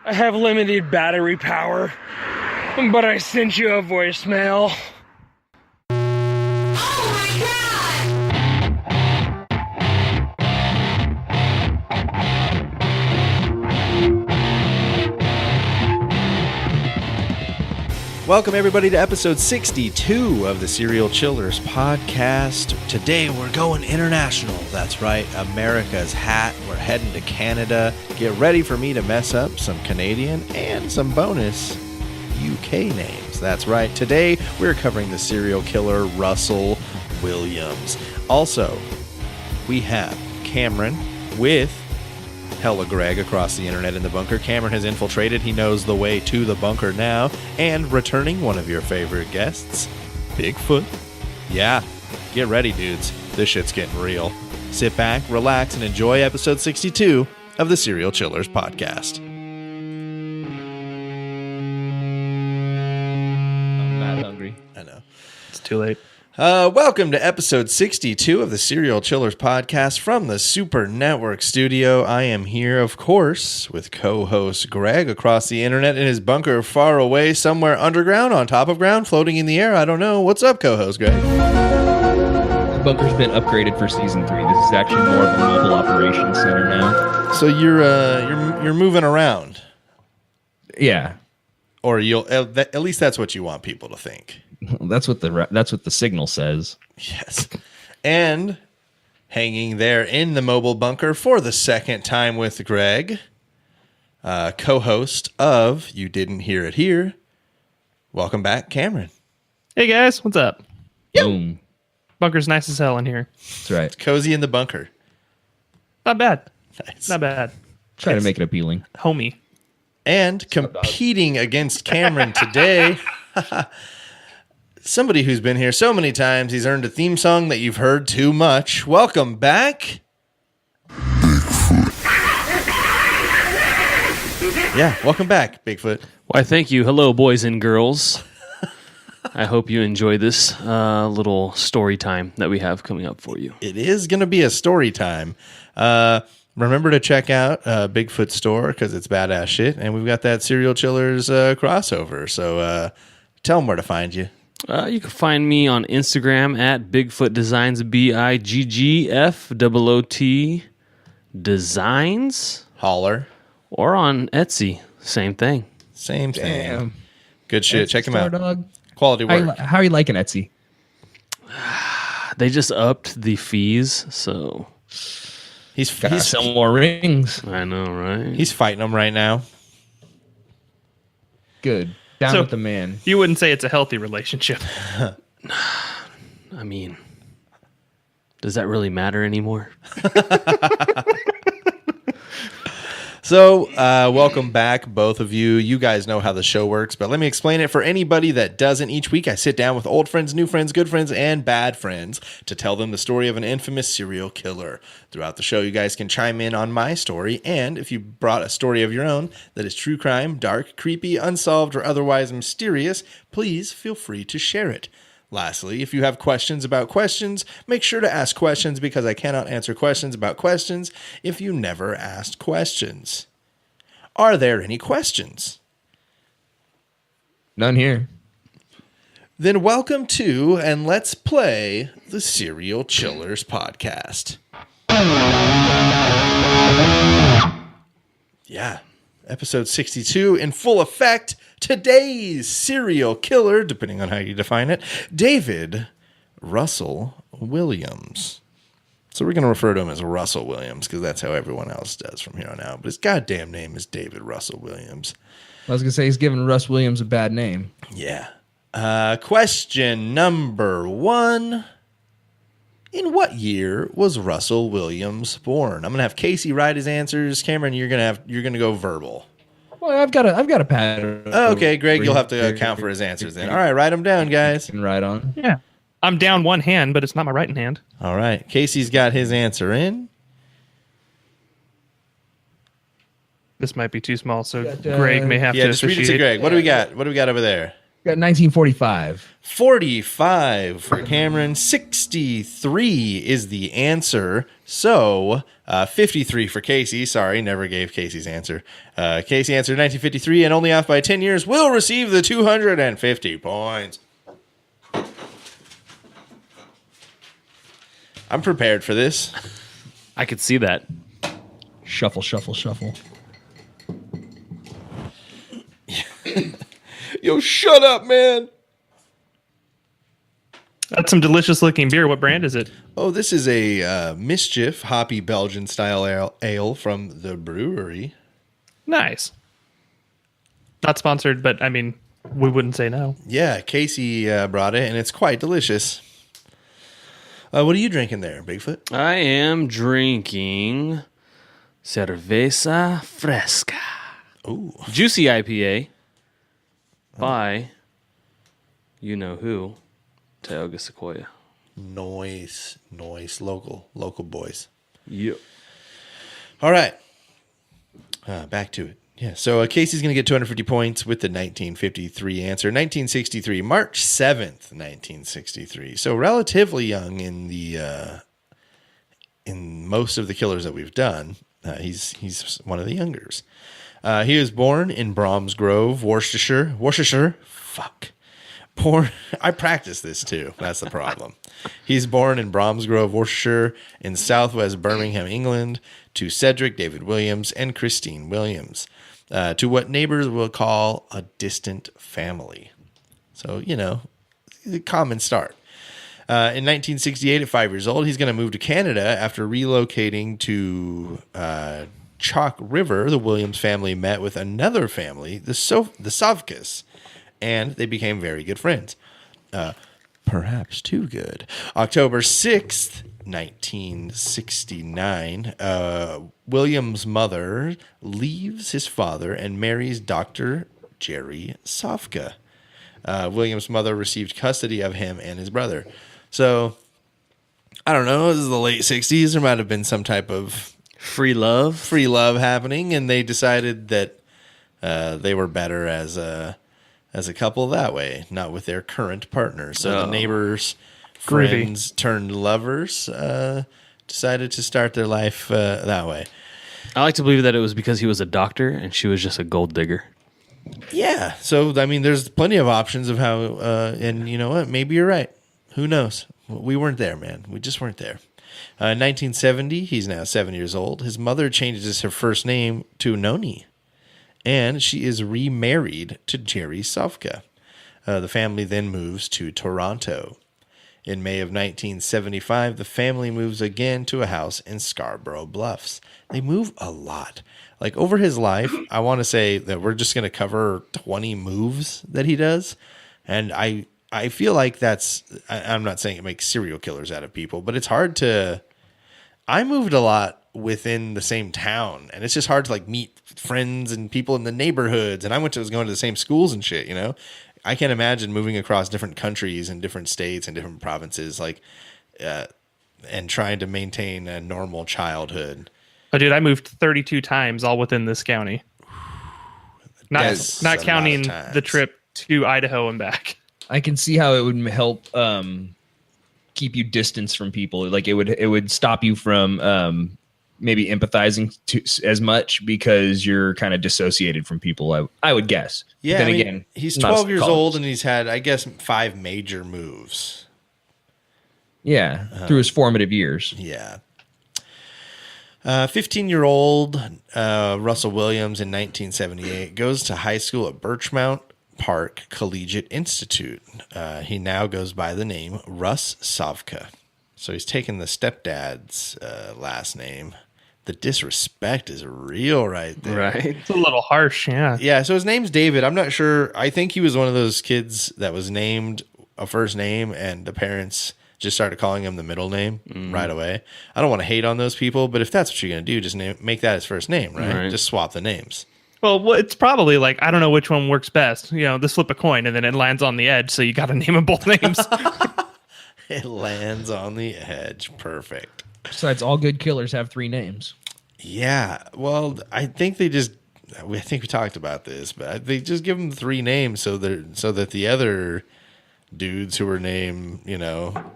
I have limited battery power, but I sent you a voicemail. Welcome, everybody, to episode 62 of the Serial Chillers podcast. Today, we're going international. That's right, America's hat. We're heading to Canada. Get ready for me to mess up some Canadian and some bonus UK names. That's right. Today, we're covering the serial killer Russell Williams. Also, we have Cameron with Hella Greg across the internet in the bunker. Cameron has infiltrated. He knows the way to the bunker now. And returning one of your favorite guests, Biggfoot. Yeah, get ready, dudes. This shit's getting real. Sit back, relax, and enjoy episode 62 of the Serial Chillers podcast. I'm not hungry. I know. It's too late. Welcome to episode 62 of the Serial Chillers podcast from the Super Network studio. I am here, of course, with co-host Greg across the internet in his bunker far away, somewhere underground, on top of ground, floating in the air. I don't know. What's up, co-host Greg? The bunker's been upgraded for season 3. This is actually more of a mobile operations center now. So you're moving around, Yeah, or you'll at least that's what you want people to think. that's what the signal says. Yes. And hanging there in the mobile bunker for the second time with Greg, co-host of You Didn't Hear It Here. Welcome back, Cameron. Hey guys, what's up? Boom. Bunker's nice as hell in here. That's right. Cozy in the bunker. Not bad. Nice. Not bad. Try to make it appealing. Homie. And competing against Cameron today, somebody who's been here so many times, he's earned a theme song that you've heard too much. Welcome back, Biggfoot. Yeah, welcome back, Biggfoot. Why, thank you. Hello, boys and girls. I hope you enjoy this little story time that we have coming up for you. It is going to be a story time. Remember to check out Bigfoot store because it's badass shit. And we've got that Serial Chillers crossover. So tell them where to find you. You can find me on Instagram at Bigfoot Designs, BIGGFOOT Designs. Holler. Or on Etsy. Same thing. Same thing. Damn. Good shit. Etsy Check them Star out. Dog. Quality work. How are you liking Etsy? They just upped the fees, so He's Some more rings. I know, right? he's fighting them right now. Good. Down So- with the man. You wouldn't say it's a healthy relationship. I mean, does that really matter anymore? So, welcome back, both of you. You guys know how the show works, but let me explain it for anybody that doesn't. Each week, I sit down with old friends, new friends, good friends, and bad friends to tell them the story of an infamous serial killer. Throughout the show, you guys can chime in on my story, and if you brought a story of your own that is true crime, dark, creepy, unsolved, or otherwise mysterious, please feel free to share it. Lastly, if you have questions about questions, make sure to ask questions because I cannot answer questions about questions if you never asked questions. Are there any questions? None here. Then welcome to and let's play the Serial Chillers podcast. Yeah, episode 62 in full effect. Today's serial killer, depending on how you define it, David Russell Williams. So we're going to refer to him as Russell Williams because that's how everyone else does from here on out. But his goddamn name is David Russell Williams. I was going to say he's giving Russ Williams a bad name. Yeah. Question number 1. In what year was Russell Williams born? I'm going to have Casey write his answers. Cameron, you're going to go verbal. Well, I've got a pattern. Oh, okay, Greg, you'll have to account for his answers then. All right, write them down, guys. And right on. Yeah. I'm down one hand, but it's not my right hand. All right, Casey's got his answer in. This might be too small, so Greg may have to Yeah, just read it to officiate. Greg. What do we got? What do we got over there? Got 1945. 45 for Cameron. 63 is the answer. So 53 for Casey. Sorry, never gave Casey's answer. Casey answered 1953 and only off by 10 years will receive the 250 points. I'm prepared for this. I could see that. Shuffle, shuffle, shuffle. Yo, shut up, man. That's some delicious looking beer. What brand is it? Oh, this is a Mischief hoppy Belgian style ale from the brewery. Nice. Not sponsored, but I mean, we wouldn't say no. Yeah, Casey brought it, and it's quite delicious. What are you drinking there, Bigfoot? I am drinking cerveza fresca. Ooh. Juicy IPA by you know who, Tioga Sequoia. Noise. Local boys. Yep. All right. Back to it. Yeah, so Casey's going to get 250 points with the 1953 answer. 1963, March 7th, 1963. So relatively young in the in most of the killers that we've done. He's one of the youngers. He was born in Bromsgrove, Worcestershire. I practice this too. That's the problem. He's born in Bromsgrove, Worcestershire, in southwest Birmingham, England, to Cedric David Williams and Christine Williams, to what neighbors will call a distant family. So, a common start. In 1968, at 5 years old, he's going to move to Canada after relocating to Chalk River. The Williams family met with another family, the Savkas, and they became very good friends. Perhaps too good. October 6th, 1969, William's mother leaves his father and marries Dr. Jerry Savka. William's mother received custody of him and his brother. So, I don't know, this is the late 60s. There might have been some type of Free love happening, and they decided that they were better as a couple that way, not with their current partner. So the neighbors, friends turned lovers, decided to start their life that way. I like to believe that it was because he was a doctor and she was just a gold digger. Yeah. So, I mean, there's plenty of options of how, and you know what? Maybe you're right. Who knows? We weren't there, man. We just weren't there. 1970, he's now 7 years old. His mother changes her first name to Noni, and she is remarried to Jerry Savka. The family then moves to Toronto. In May of 1975, the family moves again to a house in Scarborough Bluffs. They move a lot. Like, over his life, I want to say that we're just going to cover 20 moves that he does. And I feel like I'm not saying it makes serial killers out of people, but it's hard to... I moved a lot within the same town, and it's just hard to like meet friends and people in the neighborhoods. And I was going to the same schools and shit, I can't imagine moving across different countries and different states and different provinces, and trying to maintain a normal childhood. Oh, dude, I moved 32 times all within this county. Not counting the trip to Idaho and back. I can see how it would help keep you distance from people. Like it would stop you from maybe empathizing as much because you're kind of dissociated from people. I would guess. Yeah. Then again, he's 12 years old and he's had, I guess, 5 major moves. Yeah, through his formative years. Yeah. 15-year-old Russell Williams in 1978 goes to high school at Birchmount Park Collegiate Institute. He now goes by the name Russ Savka. So he's taken the stepdad's last name. The disrespect is real right there. Right. It's a little harsh, yeah. Yeah, so his name's David. I'm not sure. I think he was one of those kids that was named a first name and the parents just started calling him the middle name right away. I don't want to hate on those people, but if that's what you're going to do, just make that his first name, right? Just swap the names. Well, it's probably like, I don't know which one works best. Just flip a coin and then it lands on the edge, so you got to name them both names. It lands on the edge. Perfect. Besides, all good killers have 3 names. Yeah. Well, I think they just I think we talked about this, but they just give them 3 names so that the other dudes who were named,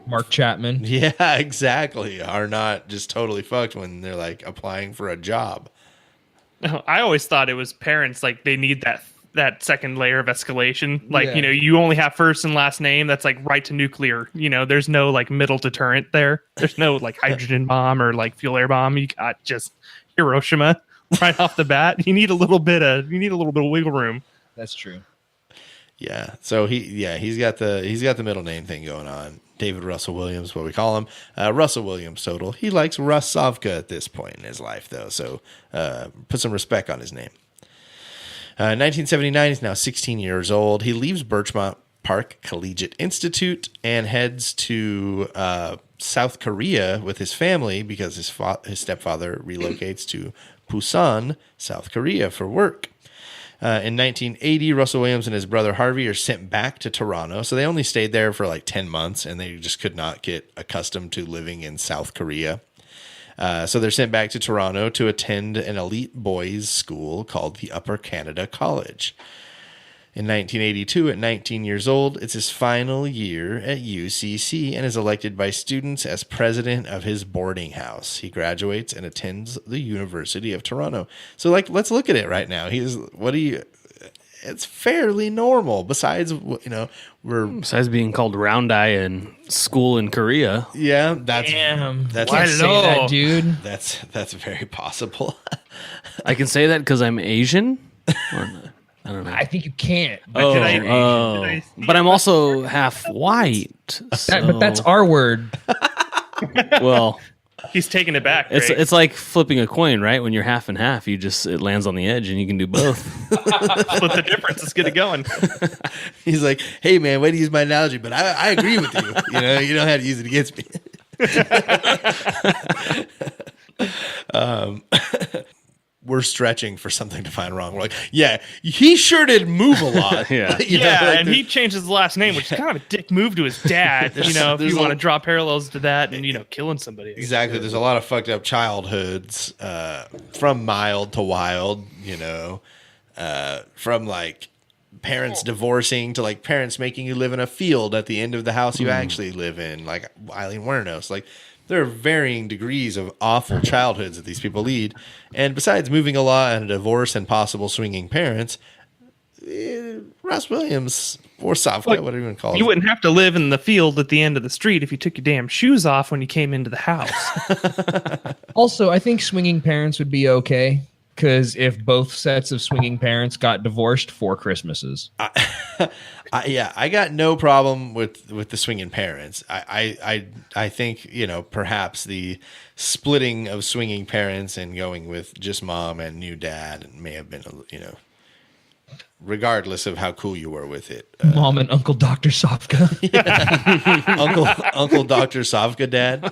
Mark Chapman. Yeah, exactly, are not just totally fucked when they're like applying for a job. I always thought it was parents, like they need that second layer of escalation. Like, you only have first and last name. That's like right to nuclear. There's no like middle deterrent there. There's no like hydrogen bomb or like fuel air bomb. You got just Hiroshima right off the bat. You need a little bit of wiggle room. That's true. Yeah. So he's got the middle name thing going on. David Russell Williams, what we call him. Russell Williams total. He likes Russ Savka at this point in his life, though. So put some respect on his name. 1979, he's now 16 years old. He leaves Birchmont Park Collegiate Institute and heads to South Korea with his family because his stepfather relocates to Busan, South Korea for work. In 1980, Russell Williams and his brother Harvey are sent back to Toronto. So they only stayed there for like 10 months and they just could not get accustomed to living in South Korea. So they're sent back to Toronto to attend an elite boys' school called the Upper Canada College. In 1982, at 19 years old, it's his final year at UCC and is elected by students as president of his boarding house. He graduates and attends the University of Toronto. So, let's look at it right now. It's fairly normal. Besides, besides being called round eye in school in Korea. Yeah, that's why say that, dude. That's very possible. I can say that because I'm Asian. I don't know. I think you can't. But I'm also half white. So. But that's our word. Well, he's taking it back. It's like flipping a coin, right? When you're half and half, it lands on the edge, and you can do both. Split the difference. Let's get it going. He's like, "Hey, man, way to use my analogy, but I agree with you. You don't have to use it against me." We're stretching for something to find wrong. We're like, yeah, he sure did move a lot. And he changed his last name, which is kind of a dick move to his dad. If you want to draw parallels to that and, killing somebody. Exactly. There's a lot of fucked up childhoods from mild to wild, from like parents divorcing to like parents making you live in a field at the end of the house you actually live in, like Eileen Wuornos. Like, there are varying degrees of awful childhoods that these people lead. And besides moving a lot and a divorce and possible swinging parents, Russ Williams or Savka, whatever you want to call it. You wouldn't have to live in the field at the end of the street if you took your damn shoes off when you came into the house. Also, I think swinging parents would be okay. Because if both sets of swinging parents got divorced 4 Christmases. I got no problem with the swinging parents. I think, perhaps the splitting of swinging parents and going with just mom and new dad may have been, regardless of how cool you were with it. Mom and Uncle Dr. Savka. Uncle Dr. Savka dad.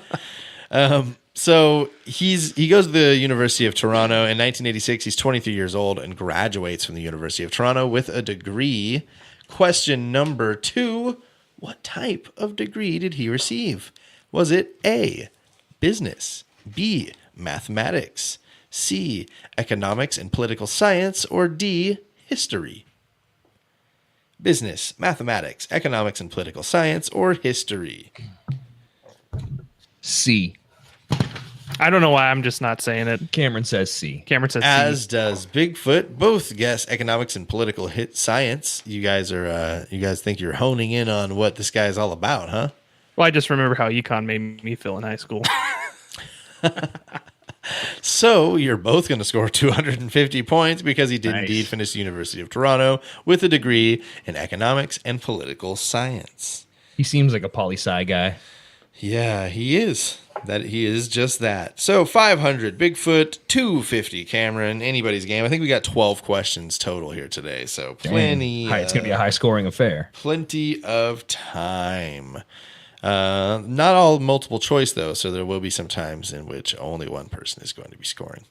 So he goes to the University of Toronto in 1986. He's 23 years old and graduates from the University of Toronto with a degree. Question number 2, what type of degree did he receive? Was it A, business, B, mathematics, C, economics and political science, or D, history? Business, mathematics, economics and political science, or history? C. I don't know why I'm just not saying it. Cameron says C. Cameron says As C. does Bigfoot. Both guess economics and political science. You guys think you're honing in on what this guy is all about, huh? Well, I just remember how econ made me feel in high school. So you're both going to score 250 points because he did indeed finish the University of Toronto with a degree in economics and political science. He seems like a poli-sci guy. Yeah, he is. He is just that. So 500 Bigfoot, 250 Cameron, anybody's game. I think we got 12 questions total here today. So plenty. It's going to be a high-scoring affair. Plenty of time. Not all multiple choice, though, so there will be some times in which only one person is going to be scoring.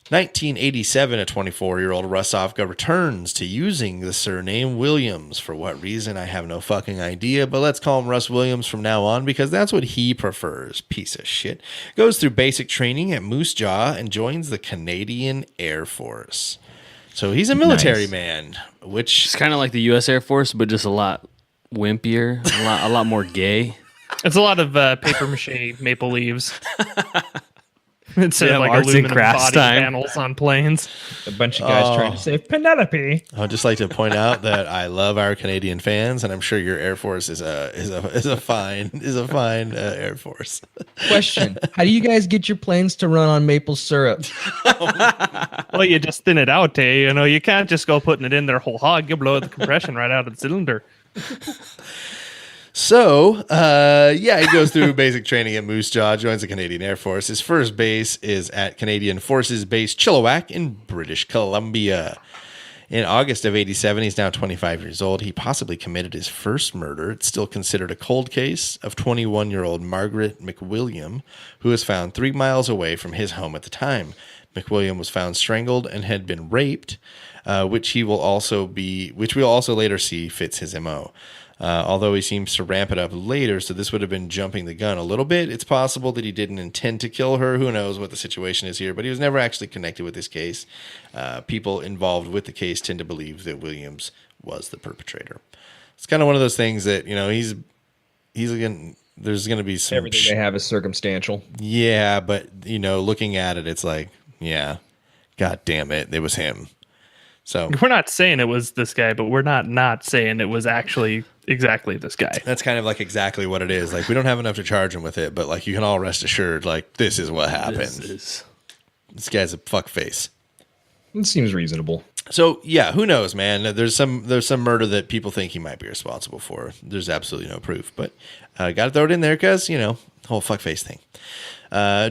1987, a 24-year-old Russovka returns to using the surname Williams. For what reason, I have no fucking idea, but let's call him Russ Williams from now on because that's what he prefers. Piece of shit. Goes through basic training at Moose Jaw and joins the Canadian Air Force. So he's a military man, which... It's kind of like the U.S. Air Force, but just a lot wimpier, a lot more gay. It's a lot of paper mache maple leaves. Instead Yeah, of like arts and aluminum crafts body time. panels on planes. A bunch of guys trying to save Penelope. I would just like to point out that I love our Canadian fans, and I'm sure your Air Force is a fine Air Force. Question: how do you guys get your planes to run on maple syrup? Well, you just thin it out, eh? You know, you can't just go putting it in there whole hog. You blow the compression right out of the cylinder. So, he goes through basic training at Moose Jaw, joins the Canadian Air Force. His first base is at Canadian Forces Base Chilliwack in British Columbia. In August of 87, he's now 25 years old. He possibly committed his first murder. It's still considered a cold case of 21-year-old Margaret McWilliam, who was found 3 miles away from his home at the time. McWilliam was found strangled and had been raped, which we'll also later see fits his MO. Although he seems to ramp it up later, so this would have been jumping the gun a little bit. It's possible that he didn't intend to kill her. Who knows what the situation is here, but he was never actually connected with this case. People involved with the case tend to believe that Williams was the perpetrator. It's kind of one of those things that, you know, there's going to be some... Everything they have is circumstantial. Yeah, but, you know, looking at it, it's like, yeah, God damn it, it was him. So We're not saying it was this guy, but we're not saying it was actually exactly this guy. that's kind of like exactly what it is. Like, we don't have enough to charge him with it, but like, you can all rest assured, like, this is what happened. This guy's a fuckface. It seems reasonable. So yeah, who knows, man? There's some murder that people think he might be responsible for. There's absolutely no proof, but got to throw it in there because, you know, whole fuckface thing.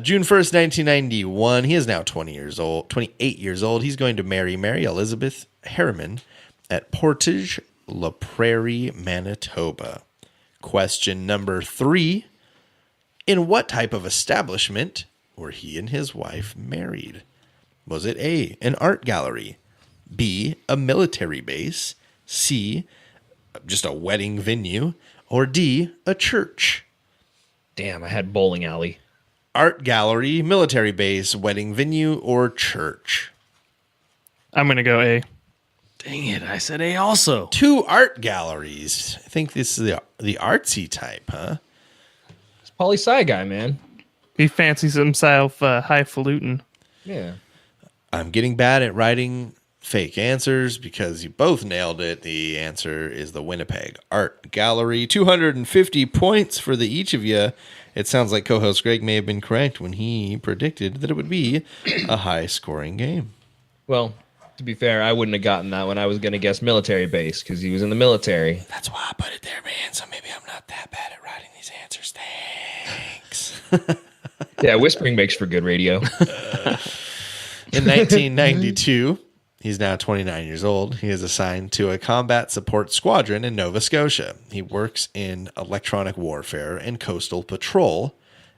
June 1st, 1991. He is now 28 years old. He's going to marry Mary Elizabeth Harriman at Portage La Prairie, Manitoba. Question number 3. In what type of establishment were he and his wife married? Was it A, an art gallery, B, a military base, C, just a wedding venue, or D, a church? Damn, I had bowling alley. Art gallery, military base, wedding venue, or church? I'm going to go A. Dang it, I said A also. 2 art galleries. I think this is the artsy type, huh? It's poli-sci guy, man. He fancies himself highfalutin. Yeah. I'm getting bad at writing fake answers because you both nailed it. The answer is the Winnipeg Art Gallery. 250 points for the each of you. It sounds like co-host Greg may have been correct when he predicted that it would be a high-scoring game. Well, to be fair, I wouldn't have gotten that one. I was going to guess military base because he was in the military. That's why I put it there, man. So maybe I'm not that bad at writing these answers. Thanks. Yeah, whispering makes for good radio. In 1992, he's now 29 years old. He is assigned to a combat support squadron in Nova Scotia. He works in electronic warfare and coastal patrol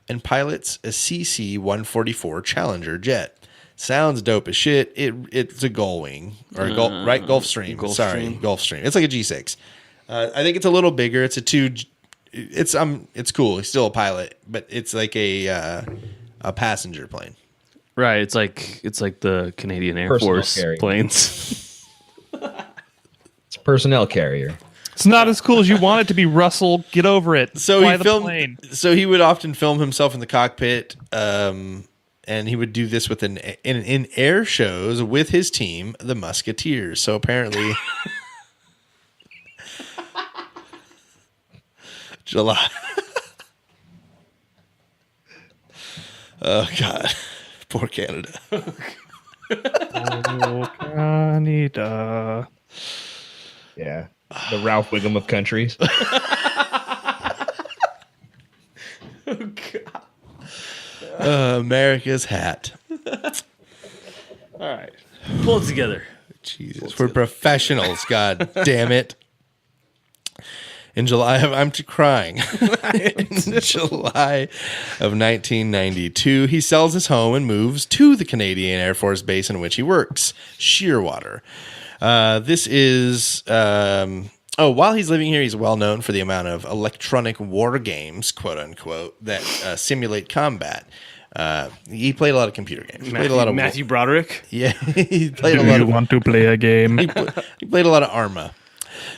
and pilots a CC-144 Challenger jet. Sounds dope as shit. It's a Gullwing or Gulfstream. Gulfstream. It's like a G6. I think it's a little bigger. It's a 2. It's cool. He's still a pilot, but it's like a passenger plane. Right, it's like the Canadian Air Personal Force carrier. planes. It's a personnel carrier. It's not as cool as you want it to be, Russell. Get over it. So Fly he the filmed. plane. So he would often film himself in the cockpit, and he would do this in air shows with his team, the Musketeers. So apparently, July. Oh God, poor Canada. Oh, Canada. Yeah. The Ralph Wiggum of countries. America's hat. All right, pull it together. Jesus, we're professionals. God damn it. In July of I'm crying. In July of 1992, he sells his home and moves to the Canadian Air Force Base in which he works, Shearwater. This is while he's living here, he's well known for the amount of electronic war games, quote unquote, that simulate combat. He played a lot of computer games. Matthew Broderick. Yeah, he played Do you want to play a game? He played a lot of Arma.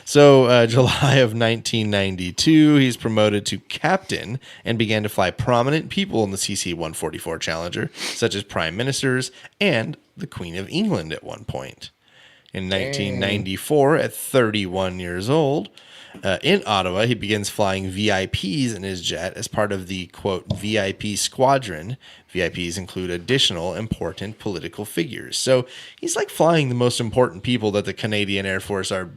So, July of 1992, he's promoted to captain and began to fly prominent people in the CC-144 Challenger, such as prime ministers and the Queen of England at one point. In 1994, at 31 years old, in Ottawa, he begins flying VIPs in his jet as part of the, quote, VIP squadron. VIPs include additional important political figures. So he's like flying the most important people that the Canadian Air Force are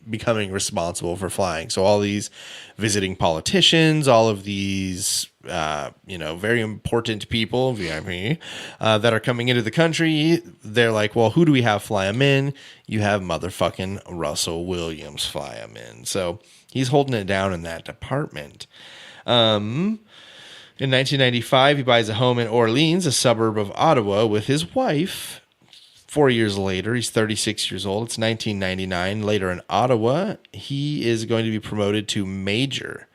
becoming responsible for flying. So all these visiting politicians, all of these, very important people, VIP, that are coming into the country, they're like, well, who do we have fly them in? You have motherfucking Russell Williams fly them in. So he's holding it down in that department. In 1995, he buys a home in Orleans, a suburb of Ottawa, with his wife. 4 years later, he's 36 years old. It's 1999. Later in Ottawa, he is going to be promoted to major.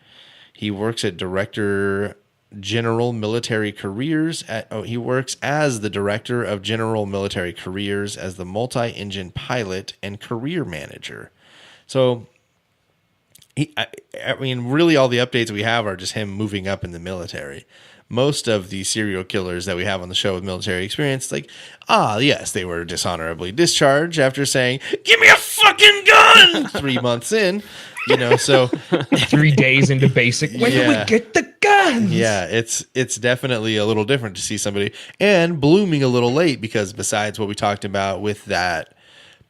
He works at Director General Military Careers. He works as the Director of General Military Careers as the multi-engine pilot and career manager. So, really all the updates we have are just him moving up in the military. Most of the serial killers that we have on the show with military experience, yes, they were dishonorably discharged after saying, "Give me a fucking gun!" 3 months in, so 3 days into basic. When do we get the guns? Yeah, it's definitely a little different to see somebody and blooming a little late, because besides what we talked about with that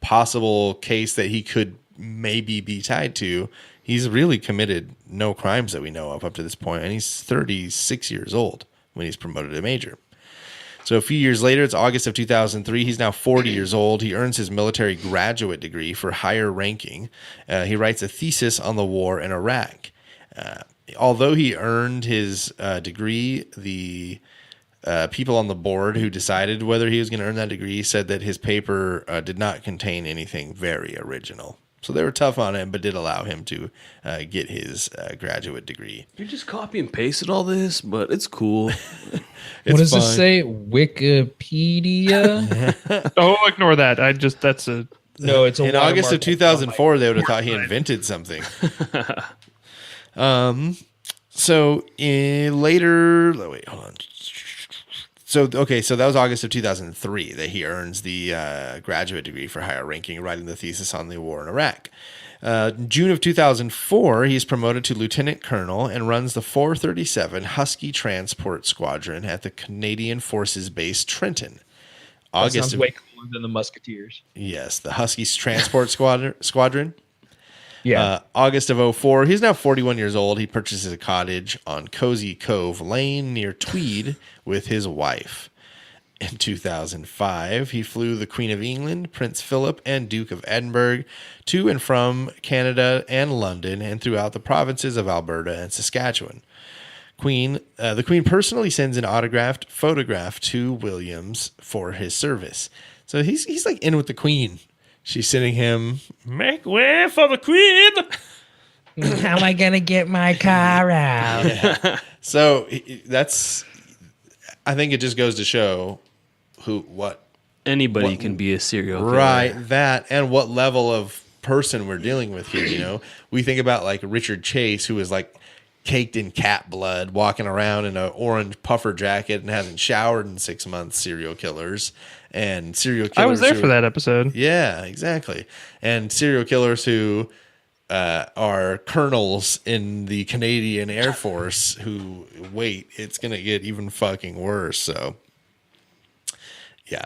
possible case that he could maybe be tied to, he's really committed no crimes that we know of up to this point, and he's 36 years old when he's promoted to major. So a few years later, it's August of 2003. He's now 40 years old. He earns his military graduate degree for higher ranking. He writes a thesis on the war in Iraq. Although he earned his degree, the people on the board who decided whether he was going to earn that degree said that his paper did not contain anything very original. So they were tough on him, but did allow him to get his graduate degree. You just copy and pasted all this, but it's cool. What does this say? Wikipedia? Oh, ignore that. It's a in August of 2004, they would have thought he invented something. So wait, hold on. So that was August of 2003 that he earns the graduate degree for higher ranking, writing the thesis on the war in Iraq. June of 2004, he's promoted to lieutenant colonel and runs the 437 Husky Transport Squadron at the Canadian Forces Base Trenton. That sounds way cooler than the Musketeers. Yes, the Husky Transport Squadron. Yeah. August of 2004, he's now 41 years old. He purchases a cottage on Cozy Cove Lane near Tweed with his wife. In 2005, he flew the Queen of England, Prince Philip, and Duke of Edinburgh to and from Canada and London and throughout the provinces of Alberta and Saskatchewan. The Queen personally sends an autographed photograph to Williams for his service. So he's like in with the Queen. She's sending him, "Make way for the Queen." How am I going to get my car out? Yeah. So I think it just goes to show anybody can be a serial killer. Right, that, and what level of person we're dealing with here, We think about like Richard Chase, who is like caked in cat blood, walking around in an orange puffer jacket and hasn't showered in 6 months, serial killers. And serial killers. I was there for that episode. Yeah, exactly. And serial killers who are colonels in the Canadian Air Force who, it's going to get even fucking worse. So, yeah.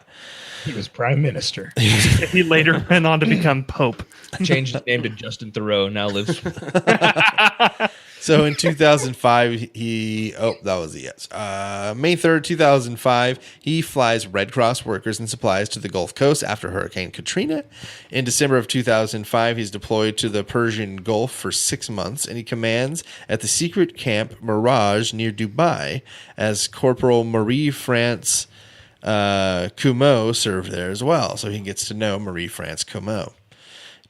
He was prime minister. He later went on to become Pope. Changed his name to Justin Thoreau. Now lives. So in 2005, May 3rd, 2005, he flies Red Cross workers and supplies to the Gulf Coast after Hurricane Katrina. In December of 2005, he's deployed to the Persian Gulf for 6 months, and he commands at the secret camp Mirage near Dubai as Corporal Marie-France Comeau served there as well. So he gets to know Marie-France Comeau.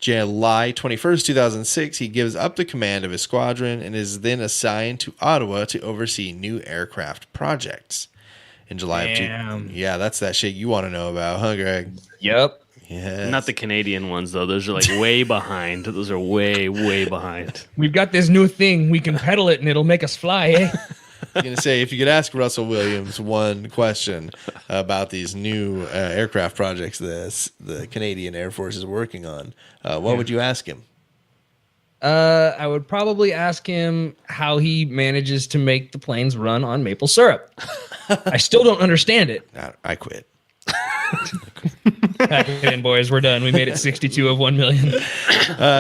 July 21st, 2006, he gives up the command of his squadron and is then assigned to Ottawa to oversee new aircraft projects. In July of yeah, that's that shit you want to know about, huh, Greg? Yep. Yes. Not the Canadian ones, though. Those are like way behind. Those are way, way behind. We've got this new thing. We can pedal it and it'll make us fly, eh? I'm going to say, if you could ask Russell Williams one question about these new aircraft projects the Canadian Air Force is working on, what would you ask him? I would probably ask him how he manages to make the planes run on maple syrup. I still don't understand it. I quit. Pack it in, boys. We're done. We made it 62 of 1 million.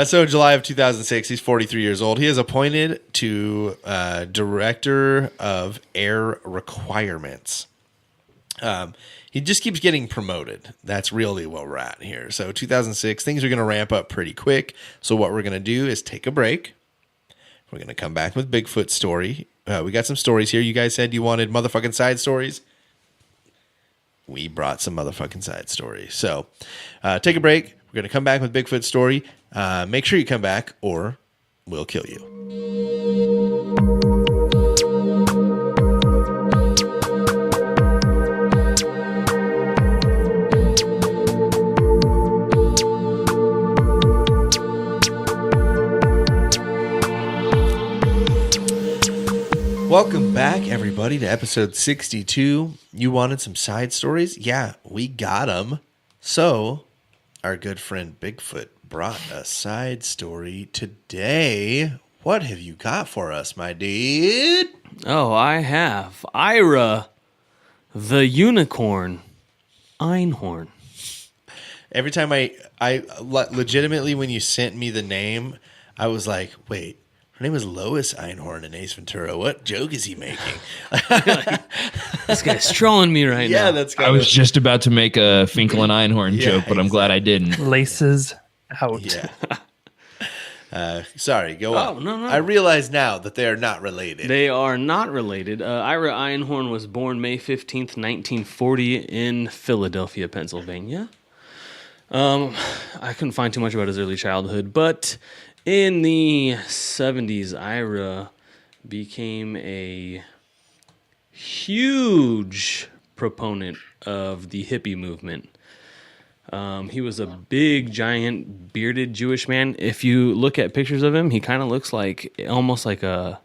So in July of 2006, he's 43 years old. He is appointed to Director of Air Requirements. He just keeps getting promoted. That's really where we're at here. So 2006, things are going to ramp up pretty quick. So what we're going to do is take a break. We're going to come back with Bigfoot story. We got some stories here. You guys said you wanted motherfucking side stories. We brought some motherfucking side stories. So take a break. We're going to come back with Bigfoot story. Make sure you come back or we'll kill you. Welcome back, everybody, to episode 62. You wanted some side stories? Yeah, we got them. So, our good friend Bigfoot brought a side story today. What have you got for us, my dude? Oh, I have Ira, the unicorn, Einhorn. Every time I legitimately, when you sent me the name, I was like, wait. Her name is Lois Einhorn in Ace Ventura. What joke is he making? This guy's trolling me right now. Yeah, that's kind I was just about to make a Finkel and Einhorn joke, but I'm glad I didn't. Laces out. Yeah. Sorry, go on. No. I realize now that they are not related. They are not related. Ira Einhorn was born May 15th, 1940 in Philadelphia, Pennsylvania. I couldn't find too much about his early childhood, but in the 70s, Ira became a huge proponent of the hippie movement. He was a big, giant, bearded Jewish man. If you look at pictures of him, he kind of looks like, almost like a...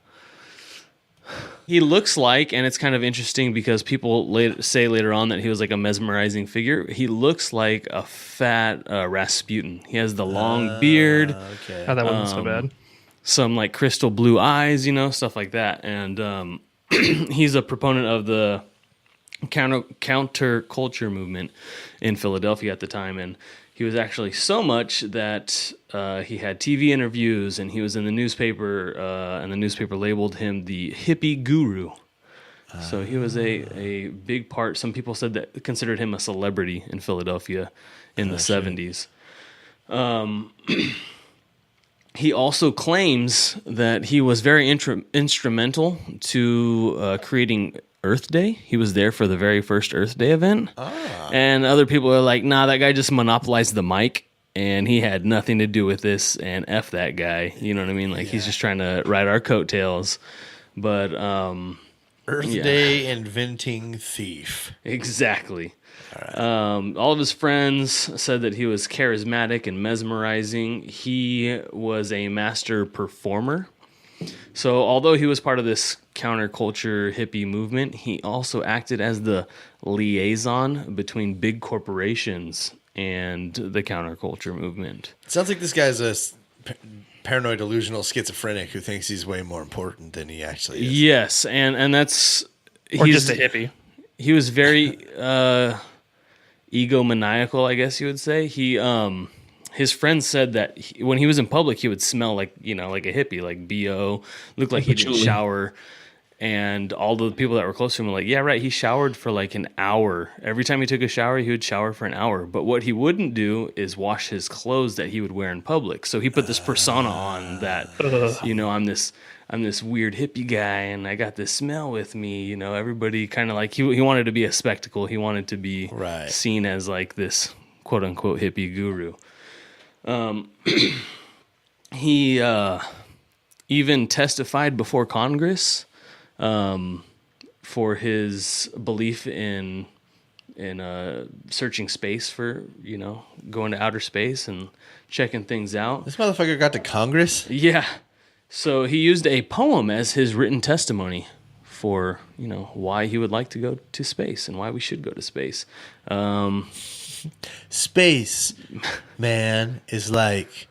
He looks like, and it's kind of interesting because people say later on that he was like a mesmerizing figure. He looks like a fat Rasputin. He has the long beard. Okay. Oh, that wasn't so bad. Some like crystal blue eyes, stuff like that. And he's a proponent of the counterculture movement in Philadelphia at the time. And he was actually so much that he had TV interviews and he was in the newspaper, and the newspaper labeled him the hippie guru. So he was a big part. Some people said that considered him a celebrity in Philadelphia in the 70s. He also claims that he was very instrumental to creating Earth Day. He was there for the very first Earth Day event. And other people are like, nah, that guy just monopolized the mic and he had nothing to do with this, and F that guy. You know what I mean? Like, he's just trying to ride our coattails. But Earth Day inventing thief. Exactly. All of his friends said that he was charismatic and mesmerizing. He was a master performer. So although he was part of this counterculture hippie movement, he also acted as the liaison between big corporations and the counterculture movement. Sounds like this guy's a paranoid delusional schizophrenic who thinks he's way more important than he actually is. Yes, and that's... Or just a hippie. He was very... egomaniacal, I guess you would say. His friends said that when he was in public, he would smell like, like a hippie, like BO, looked like he didn't shower. And all the people that were close to him were like, yeah, right, he showered for like an hour. Every time he took a shower, he would shower for an hour. But what he wouldn't do is wash his clothes that he would wear in public. So he put this persona on that, I'm this weird hippie guy, and I got this smell with me. Everybody kind of like, he wanted to be a spectacle. He wanted to be seen as like this quote unquote hippie guru. He even testified before Congress for his belief in searching space for, going to outer space and checking things out. This motherfucker got to Congress? Yeah. So he used a poem as his written testimony for, why he would like to go to space and why we should go to space. Space, man, is like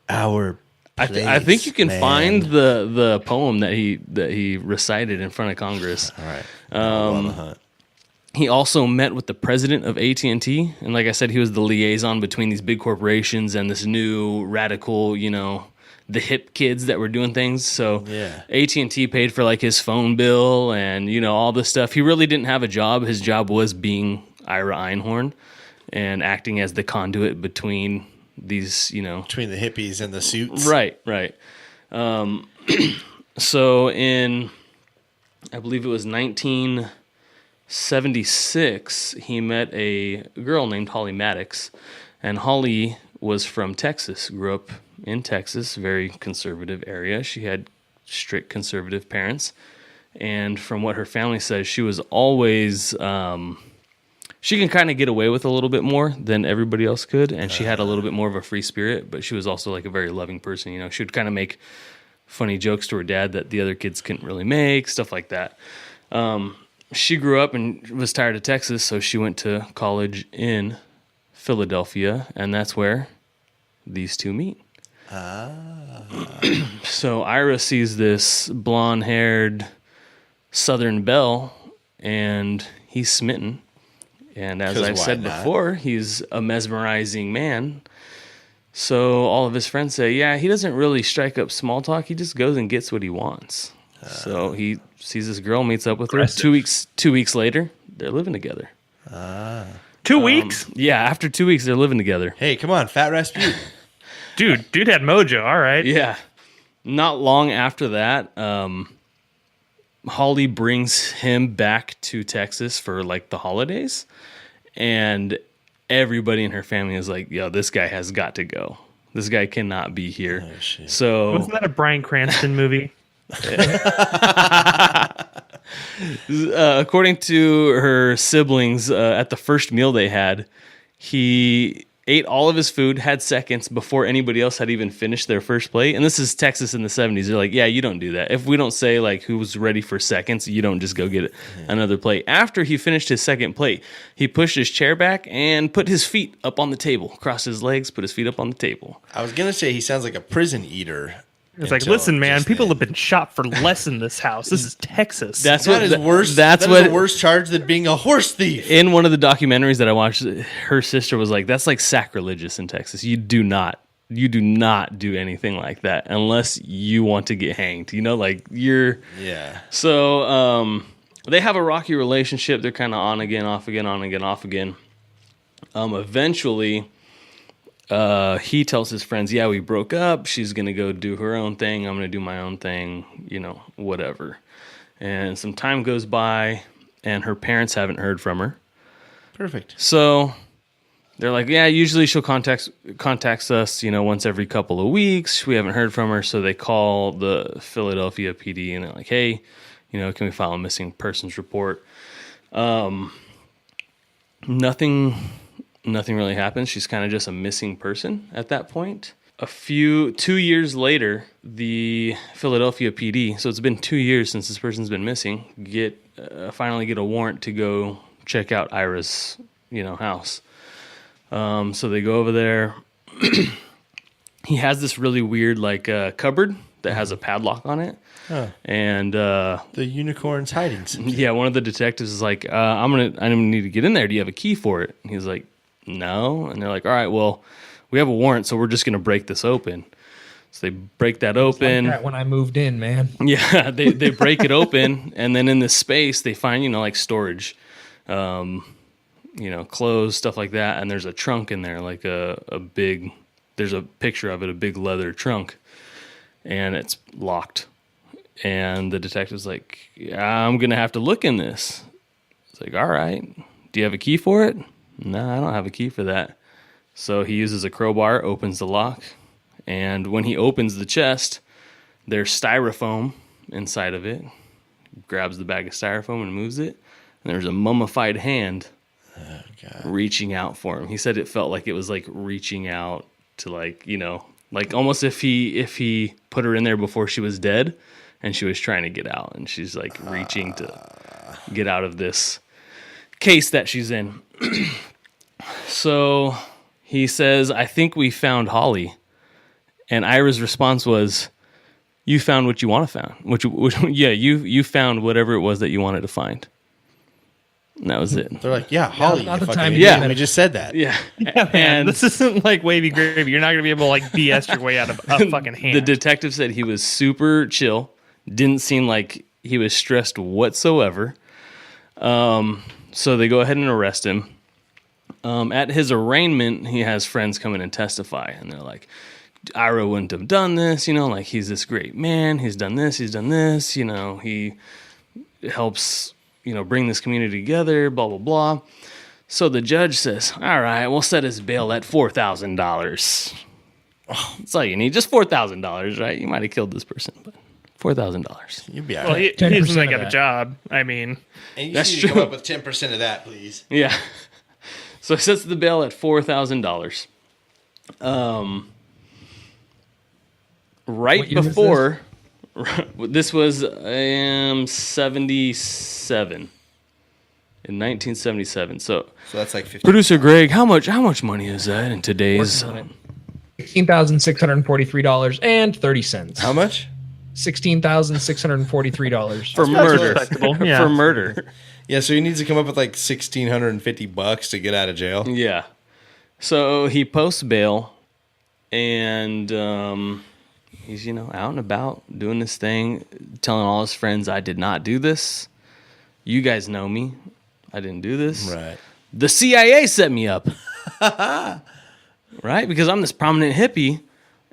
our place, I think you can man. find the poem that he recited in front of Congress. All right. On the hunt. He also met with the president of AT&T, and like I said, he was the liaison between these big corporations and this new radical, the hip kids that were doing things. So AT&T paid for like his phone bill and all this stuff. He really didn't have a job. His job was being Ira Einhorn and acting as the conduit between these, between the hippies and the suits. Right. So in, I believe it was 1976, he met a girl named Holly Maddox, and Holly was from Texas, grew up in Texas, very conservative area. She had strict conservative parents, and from what her family says, she was always she can kind of get away with a little bit more than everybody else could, and she had a little bit more of a free spirit, but she was also like a very loving person. She would kind of make funny jokes to her dad that the other kids couldn't really make, stuff like that. She grew up and was tired of Texas, so she went to college in Philadelphia, and that's where these two meet. So Ira sees this blonde-haired Southern belle, and he's smitten. And as I've said before, he's a mesmerizing man. So all of his friends say, yeah, he doesn't really strike up small talk. He just goes and gets what he wants. So he sees this girl, meets up with her. 2 weeks later, they're living together. 2 weeks? Yeah, after 2 weeks, they're living together. Hey, come on, Fat Rasputin. Dude had mojo. All right. Yeah. Not long after that, Holly brings him back to Texas for like the holidays, and everybody in her family is like, yo, this guy has got to go. This guy cannot be here. Oh, shit. So wasn't that a Bryan Cranston movie? According to her siblings, at the first meal they had, he ate all of his food, had seconds before anybody else had even finished their first plate. And this is Texas in the 70s. They're like, yeah, you don't do that. If we don't say like who's ready for seconds, you don't just go get another plate. After he finished his second plate, he pushed his chair back and put his feet up on the table, crossed his legs, put his feet up on the table. I was going to say he sounds like a prison eater. It's like, listen, man, people have been shot for less in this house. This is Texas. That is worse. That's a worse charge than being a horse thief. In one of the documentaries that I watched, her sister was like, that's like sacrilegious in Texas. You do not do anything like that unless you want to get hanged. Like you're... Yeah. So they have a rocky relationship. They're kind of on again, off again, on again, off again. Eventually... he tells his friends, yeah, we broke up. She's going to go do her own thing. I'm going to do my own thing, whatever. And some time goes by, and her parents haven't heard from her. Perfect. So they're like, yeah, usually she'll contacts us, once every couple of weeks. We haven't heard from her. So they call the Philadelphia PD, and they're like, hey, can we file a missing persons report? Nothing really happens. She's kind of just a missing person at that point. 2 years later, the Philadelphia PD, so it's been 2 years since this person's been missing, finally get a warrant to go check out Ira's, house. So they go over there. He has this really weird, cupboard that has a padlock on it. Huh. And The unicorn's hiding something. yeah, one of the detectives is like, I'm gonna need to get in there. Do you have a key for it? And he's like, no. And they're like, all right, well, we have a warrant, so we're just gonna break this open. So they break that open. Like that when I moved in, man. Yeah, they break it open, and then in this space they find, like storage, clothes, stuff like that, and there's a trunk in there, like a big. There's a picture of it, a big leather trunk, and it's locked. And the detective's like, yeah, I'm gonna have to look in this. It's like, all right, do you have a key for it? No, I don't have a key for that. So he uses a crowbar, opens the lock, and when he opens the chest, there's styrofoam inside of it. Grabs the bag of styrofoam and moves it, and there's a mummified hand reaching out for him. He said it felt like it was like reaching out to like almost if he put her in there before she was dead and she was trying to get out, and she's like reaching to get out of this case that she's in. So he says, I think we found Holly. And Ira's response was, you found what you want to find. You found whatever it was that you wanted to find. And that was it. They're like, yeah, Holly. not you the fucking time. idiot. Yeah. We just said that. Yeah. Man, And this isn't like wavy gravy. You're not gonna be able to like BS your way out of a fucking hand. the detective said he was super chill. Didn't seem like he was stressed whatsoever. So they go ahead and arrest him. At his arraignment, he has friends come in and testify. And they're like, Ira wouldn't have done this, like he's this great man. He's done this, he helps, bring this community together, blah, blah, blah. So the judge says, all right, we'll set his bail at $4,000. Oh, that's all you need, just $4,000, right? You might have killed this person, but $4,000. You'd be all well, right. he doesn't 10% have of a job. I mean, And you That's need to come true. up with 10% of that, please. Yeah. So he sets the bail at $4,000. Right What year was before, this was 77. In 1977. So that's like 50. producer Greg, how much money is that in today's? $16,643.30. How much? $16,643 For murder. respectable. Yeah. For murder. Yeah, so he needs to come up with like $1,650 to get out of jail. Yeah. So he posts bail, and he's out and about doing this thing, telling all his friends, "I did not do this. You guys know me. I didn't do this. Right. The CIA set me up." Right? Because I'm this prominent hippie,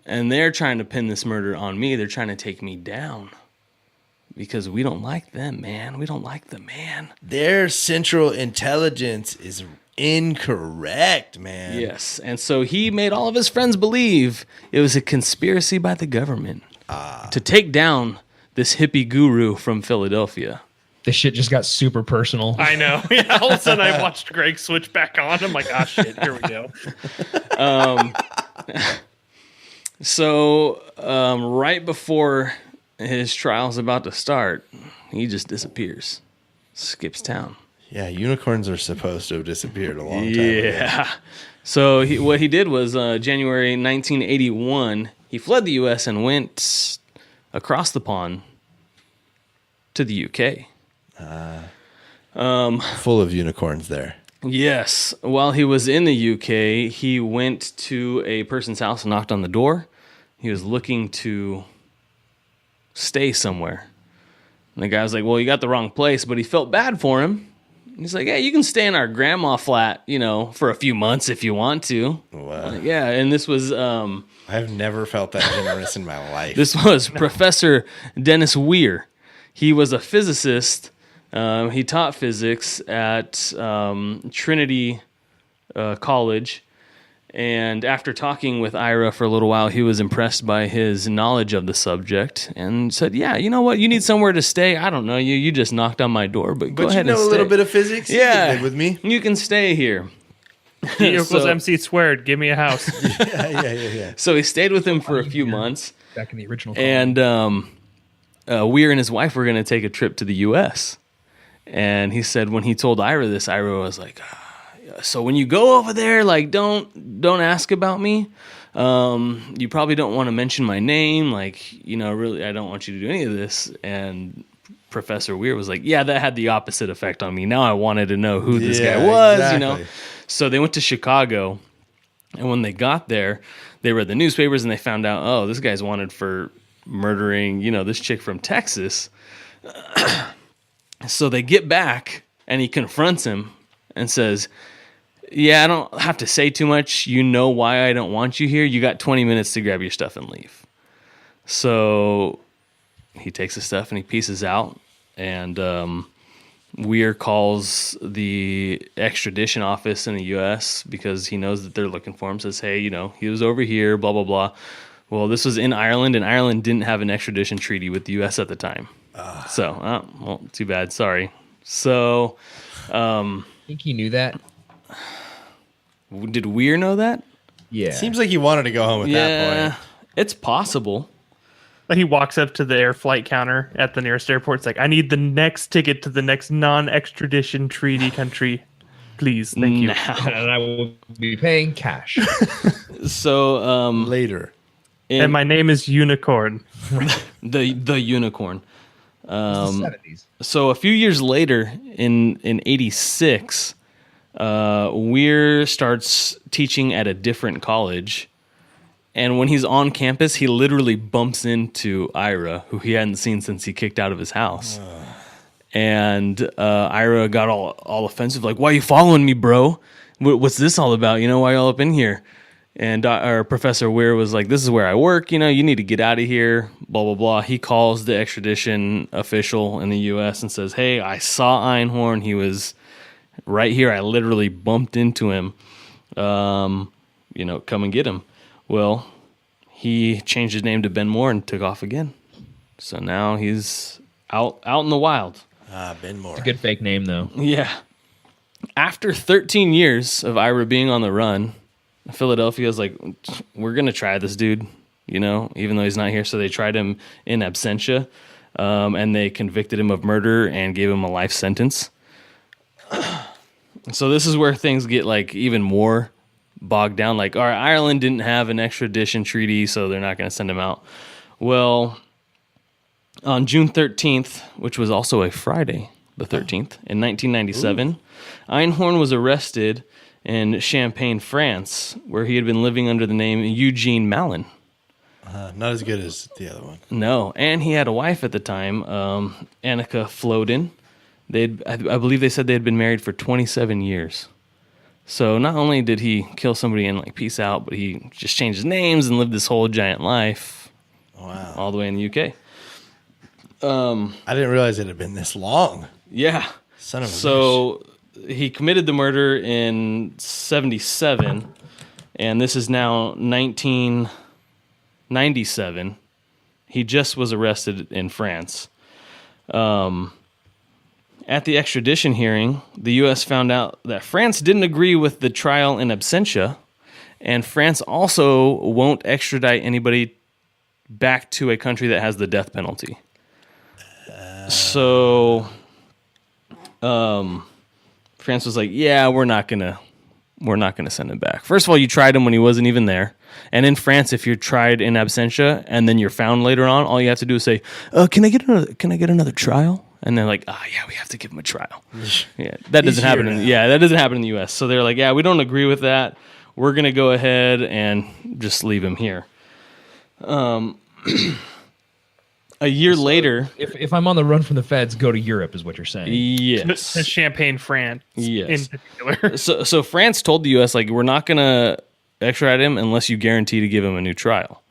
and they're trying to pin this murder on me. They're trying to take me down. Because we don't like them, man. We don't like the man. Their central intelligence is incorrect, man. Yes. And so he made all of his friends believe it was a conspiracy by the government to take down this hippie guru from Philadelphia. This shit just got super personal. I know. Yeah, all of a sudden I watched Greg switch back on. I'm like, ah, shit, here we go. So right before his trial's about to start, he just disappears. Skips town. Yeah, unicorns are supposed to have disappeared a long time ago. Yeah. So what he did was January 1981, he fled the U.S. and went across the pond to the UK. Full of unicorns there. Yes. While he was in the UK, he went to a person's house and knocked on the door. He was looking to stay somewhere. And the guy was like, well, you got the wrong place, but he felt bad for him. He's like, hey, you can stay in our grandma flat, for a few months if you want to. Wow. Like, yeah, and this was I've never felt that generous in my life. this was Professor Dennis Weir. He was a physicist. He taught physics at Trinity College. And after talking with Ira for a little while, he was impressed by his knowledge of the subject and said, yeah, you know what? You need somewhere to stay. I don't know. You just knocked on my door, but go ahead and stay. a little bit of physics? You Yeah. can live with me. You can stay here. E equals So- MC squared. Give me a house. Yeah. So he stayed with him for a few months. Back in the original. And Weir and his wife were going to take a trip to the U.S. And he said when he told Ira this, Ira was like, so when you go over there, like, don't ask about me. You probably don't want to mention my name. Like, really, I don't want you to do any of this. And Professor Weir was like, yeah, that had the opposite effect on me. Now I wanted to know who this guy was, exactly. So they went to Chicago. And when they got there, they read the newspapers and they found out, oh, this guy's wanted for murdering, this chick from Texas. So they get back and he confronts him and says, yeah, I don't have to say too much. You know why I don't want you here. You got 20 minutes to grab your stuff and leave. So he takes his stuff and he pieces out. And Weir calls the extradition office in the U.S. because he knows that they're looking for him. Says, hey, he was over here, blah, blah, blah. Well, this was in Ireland, and Ireland didn't have an extradition treaty with the U.S. at the time. Well, too bad. Sorry. So, I think he knew that. Did Weir know that? Yeah. Seems like he wanted to go home at that point. It's possible. Like he walks up to the air flight counter at the nearest airport. It's like, I need the next ticket to the next non-extradition treaty country. Please, thank you. And I will be paying cash. So Later. And my name is Unicorn. the unicorn. The 70s. So a few years later, in 86, Weir starts teaching at a different college. And when he's on campus, he literally bumps into Ira, who he hadn't seen since he kicked out of his house. And Ira got all offensive, like, why are you following me, bro? What's this all about? Why y'all up in here? And our Professor Weir was like, this is where I work. You need to get out of here, blah, blah, blah. He calls the extradition official in the U.S. and says, hey, I saw Einhorn. He was right here. I literally bumped into him. Come and get him. Well, he changed his name to Ben Moore and took off again. So now he's out in the wild. Ben Moore. It's a good fake name, though. Yeah. After 13 years of Ira being on the run, Philadelphia's like, we're going to try this dude, even though he's not here. So they tried him in absentia, and they convicted him of murder and gave him a life sentence. So this is where things get like even more bogged down. Like, all right, Ireland didn't have an extradition treaty, so they're not going to send him out. Well, on June 13th, which was also a Friday, the 13th, in 1997, Einhorn was arrested in Champagne, France, where he had been living under the name Eugene Mallon. Not as good as the other one. No, and he had a wife at the time, Annika Floden. I believe they said they had been married for 27 years. So not only did he kill somebody and like peace out, but he just changed his names and lived this whole giant life. Wow. All the way in the UK. I didn't realize it had been this long. Yeah. Son of a So he committed the murder in 1977, and this is now 1997. He just was arrested in France. At the extradition hearing, the U.S. found out that France didn't agree with the trial in absentia, and France also won't extradite anybody back to a country that has the death penalty. So, France was like, "Yeah, we're not gonna send him back." First of all, you tried him when he wasn't even there, and in France, if you're tried in absentia and then you're found later on, all you have to do is say, "Can I get another trial?" And they're like, yeah, we have to give him a trial. Yeah, that doesn't happen. That doesn't happen in the U.S. So they're like, yeah, we don't agree with that. We're gonna go ahead and just leave him here. A year later, If I'm on the run from the feds, go to Europe, is what you're saying. yes, To Champagne, France. Yes. In particular. So France told the U.S. like, we're not gonna extradite him unless you guarantee to give him a new trial.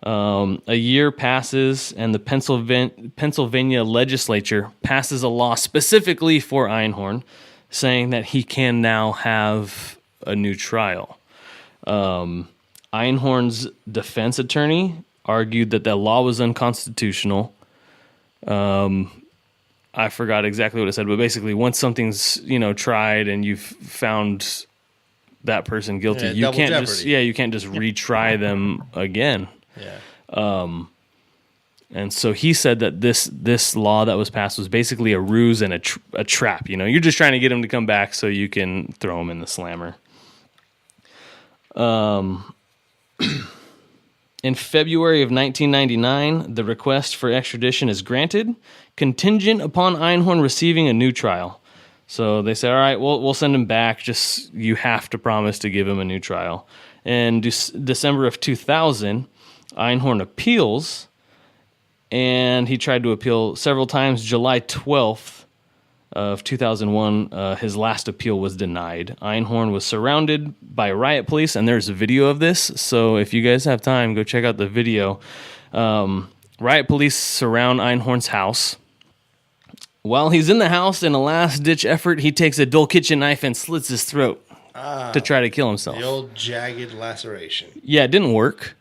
A year passes, and the Pennsylvania legislature passes a law specifically for Einhorn, saying that he can now have a new trial. Einhorn's defense attorney argued that law was unconstitutional. I forgot exactly what it said, but basically, once something's tried and you've found that person guilty, you can't just retry them again. Yeah. And so he said that this law that was passed was basically a ruse and a trap. You're just trying to get him to come back so you can throw him in the slammer. In February of 1999, the request for extradition is granted, contingent upon Einhorn receiving a new trial. So they say, all right, we'll send him back. Just you have to promise to give him a new trial. In December of 2000, Einhorn appeals, and he tried to appeal several times. July 12th of 2001, his last appeal was denied. Einhorn was surrounded by riot police, and there's a video of this. So if you guys have time, go check out the video. Riot police surround Einhorn's house. While he's in the house, in a last-ditch effort, he takes a dull kitchen knife and slits his throat to try to kill himself. The old jagged laceration. Yeah, it didn't work.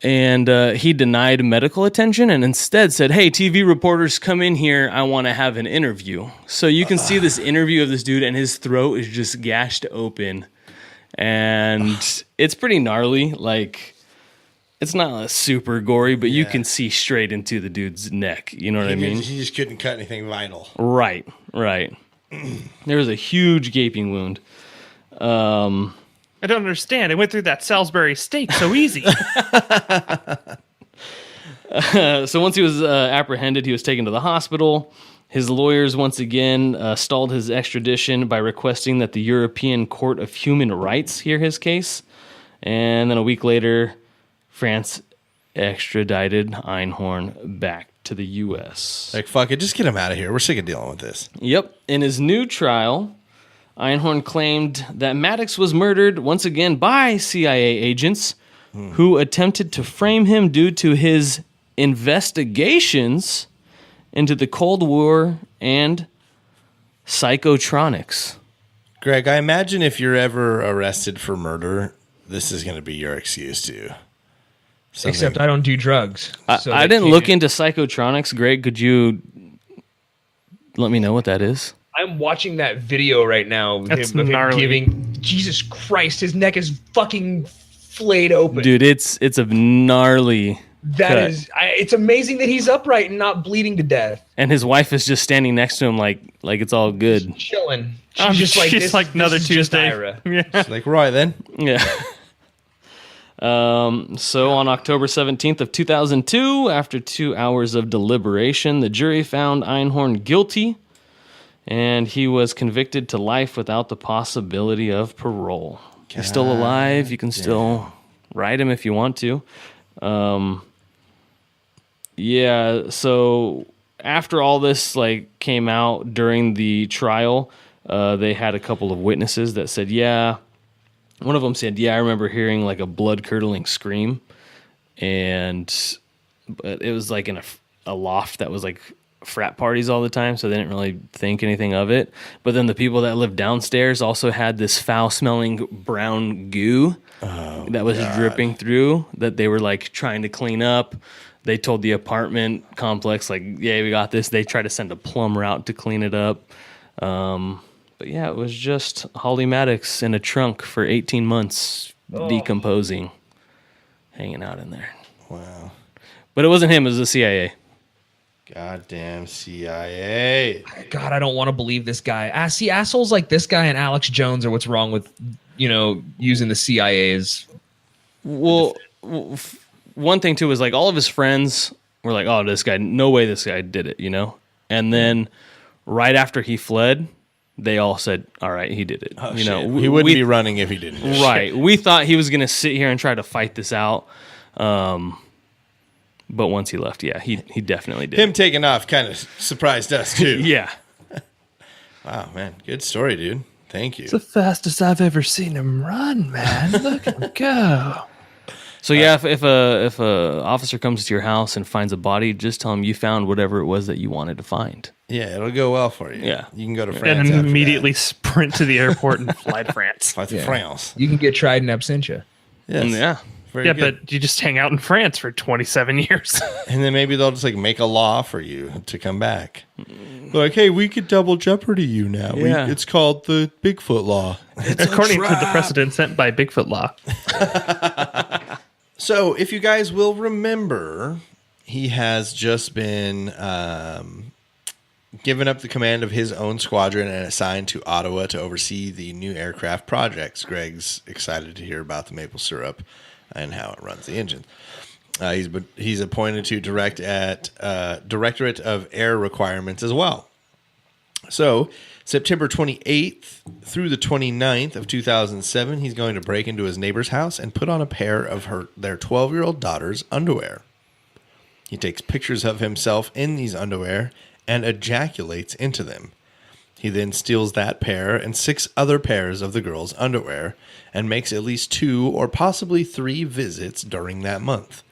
And he denied medical attention and instead said, hey, TV reporters, come in here. I want to have an interview. So you can see this interview of this dude, and his throat is just gashed open. And it's pretty gnarly. Like, it's not super gory, but you can see straight into the dude's neck. You know what I mean? He just couldn't cut anything vital. Right. There was a huge gaping wound. I don't understand. I went through that Salisbury steak so easy. So once he was apprehended, he was taken to the hospital. His lawyers once again stalled his extradition by requesting that the European Court of Human Rights hear his case. And then a week later, France extradited Einhorn back to the U.S. Like, fuck it, just get him out of here. We're sick of dealing with this. Yep. In his new trial, Einhorn claimed that Maddox was murdered once again by CIA agents who attempted to frame him due to his investigations into the Cold War and psychotronics. Greg, I imagine if you're ever arrested for murder, this is going to be your excuse too. Except I don't do drugs. So I didn't look into psychotronics. Greg, could you let me know what that is? I'm watching that video right now of him gnarly. giving. Jesus Christ, his neck is fucking flayed open. Dude, it's a gnarly That cut. is, it's amazing that he's upright and not bleeding to death. And his wife is just standing next to him like it's all good. Chilling. She's just like she's this, like another this is just Tuesday. Ira. Yeah. Like, right then. Yeah. So on October 17th of 2002, after 2 hours of deliberation, the jury found Einhorn guilty, and he was convicted to life without the possibility of parole. He's still alive. You can still ride him if you want to. Yeah, so after all this came out during the trial, they had a couple of witnesses that said, yeah. One of them said, yeah, I remember hearing a blood-curdling scream, but it was in a loft that was frat parties all the time, so they didn't really think anything of it. But then the people that lived downstairs also had this foul-smelling brown goo that was dripping through that they were trying to clean up. They told the apartment complex, yeah, we got this. They tried to send a plumber out to clean it up. But yeah, it was just Holly Maddox in a trunk for 18 months, decomposing, hanging out in there. Wow. But it wasn't him, it was the CIA. Goddamn CIA. God, I don't want to believe this guy. See, assholes like this guy and Alex Jones are what's wrong with, using the CIA as... Well, one thing, too, was all of his friends were oh, this guy, no way this guy did it, And then right after he fled... They all said, all right, he did it. Oh, he wouldn't be running if he didn't. Right. We thought he was going to sit here and try to fight this out. But once he left, yeah, he definitely did. Him taking off kind of surprised us, too. Yeah. Wow, man. Good story, dude. Thank you. It's the fastest I've ever seen him run, man. Look at him go. So, yeah, if a officer comes to your house and finds a body, just tell him you found whatever it was that you wanted to find. Yeah, it'll go well for you. Yeah. You can go to France. And after immediately sprint to the airport and fly to France. Fly to France. You can get tried in absentia. Yes. Yeah. Very Yeah, good. but you just hang out in France for 27 years. And then maybe they'll just make a law for you to come back. They're hey, we could double jeopardy you now. Yeah. It's called the Bigfoot law. According to the precedent set by Bigfoot law. So, if you guys will remember, he has just been given up the command of his own squadron and assigned to Ottawa to oversee the new aircraft projects. Greg's excited to hear about the maple syrup. and how it runs the engine. He's appointed to direct at Directorate of Air Requirements as well. So September 28th through the 29th of 2007, he's going to break into his neighbor's house and put on a pair of their 12-year-old daughter's underwear. He takes pictures of himself in these underwear and ejaculates into them. He then steals that pair and 6 other pairs of the girl's underwear and makes at least 2 or possibly 3 visits during that month.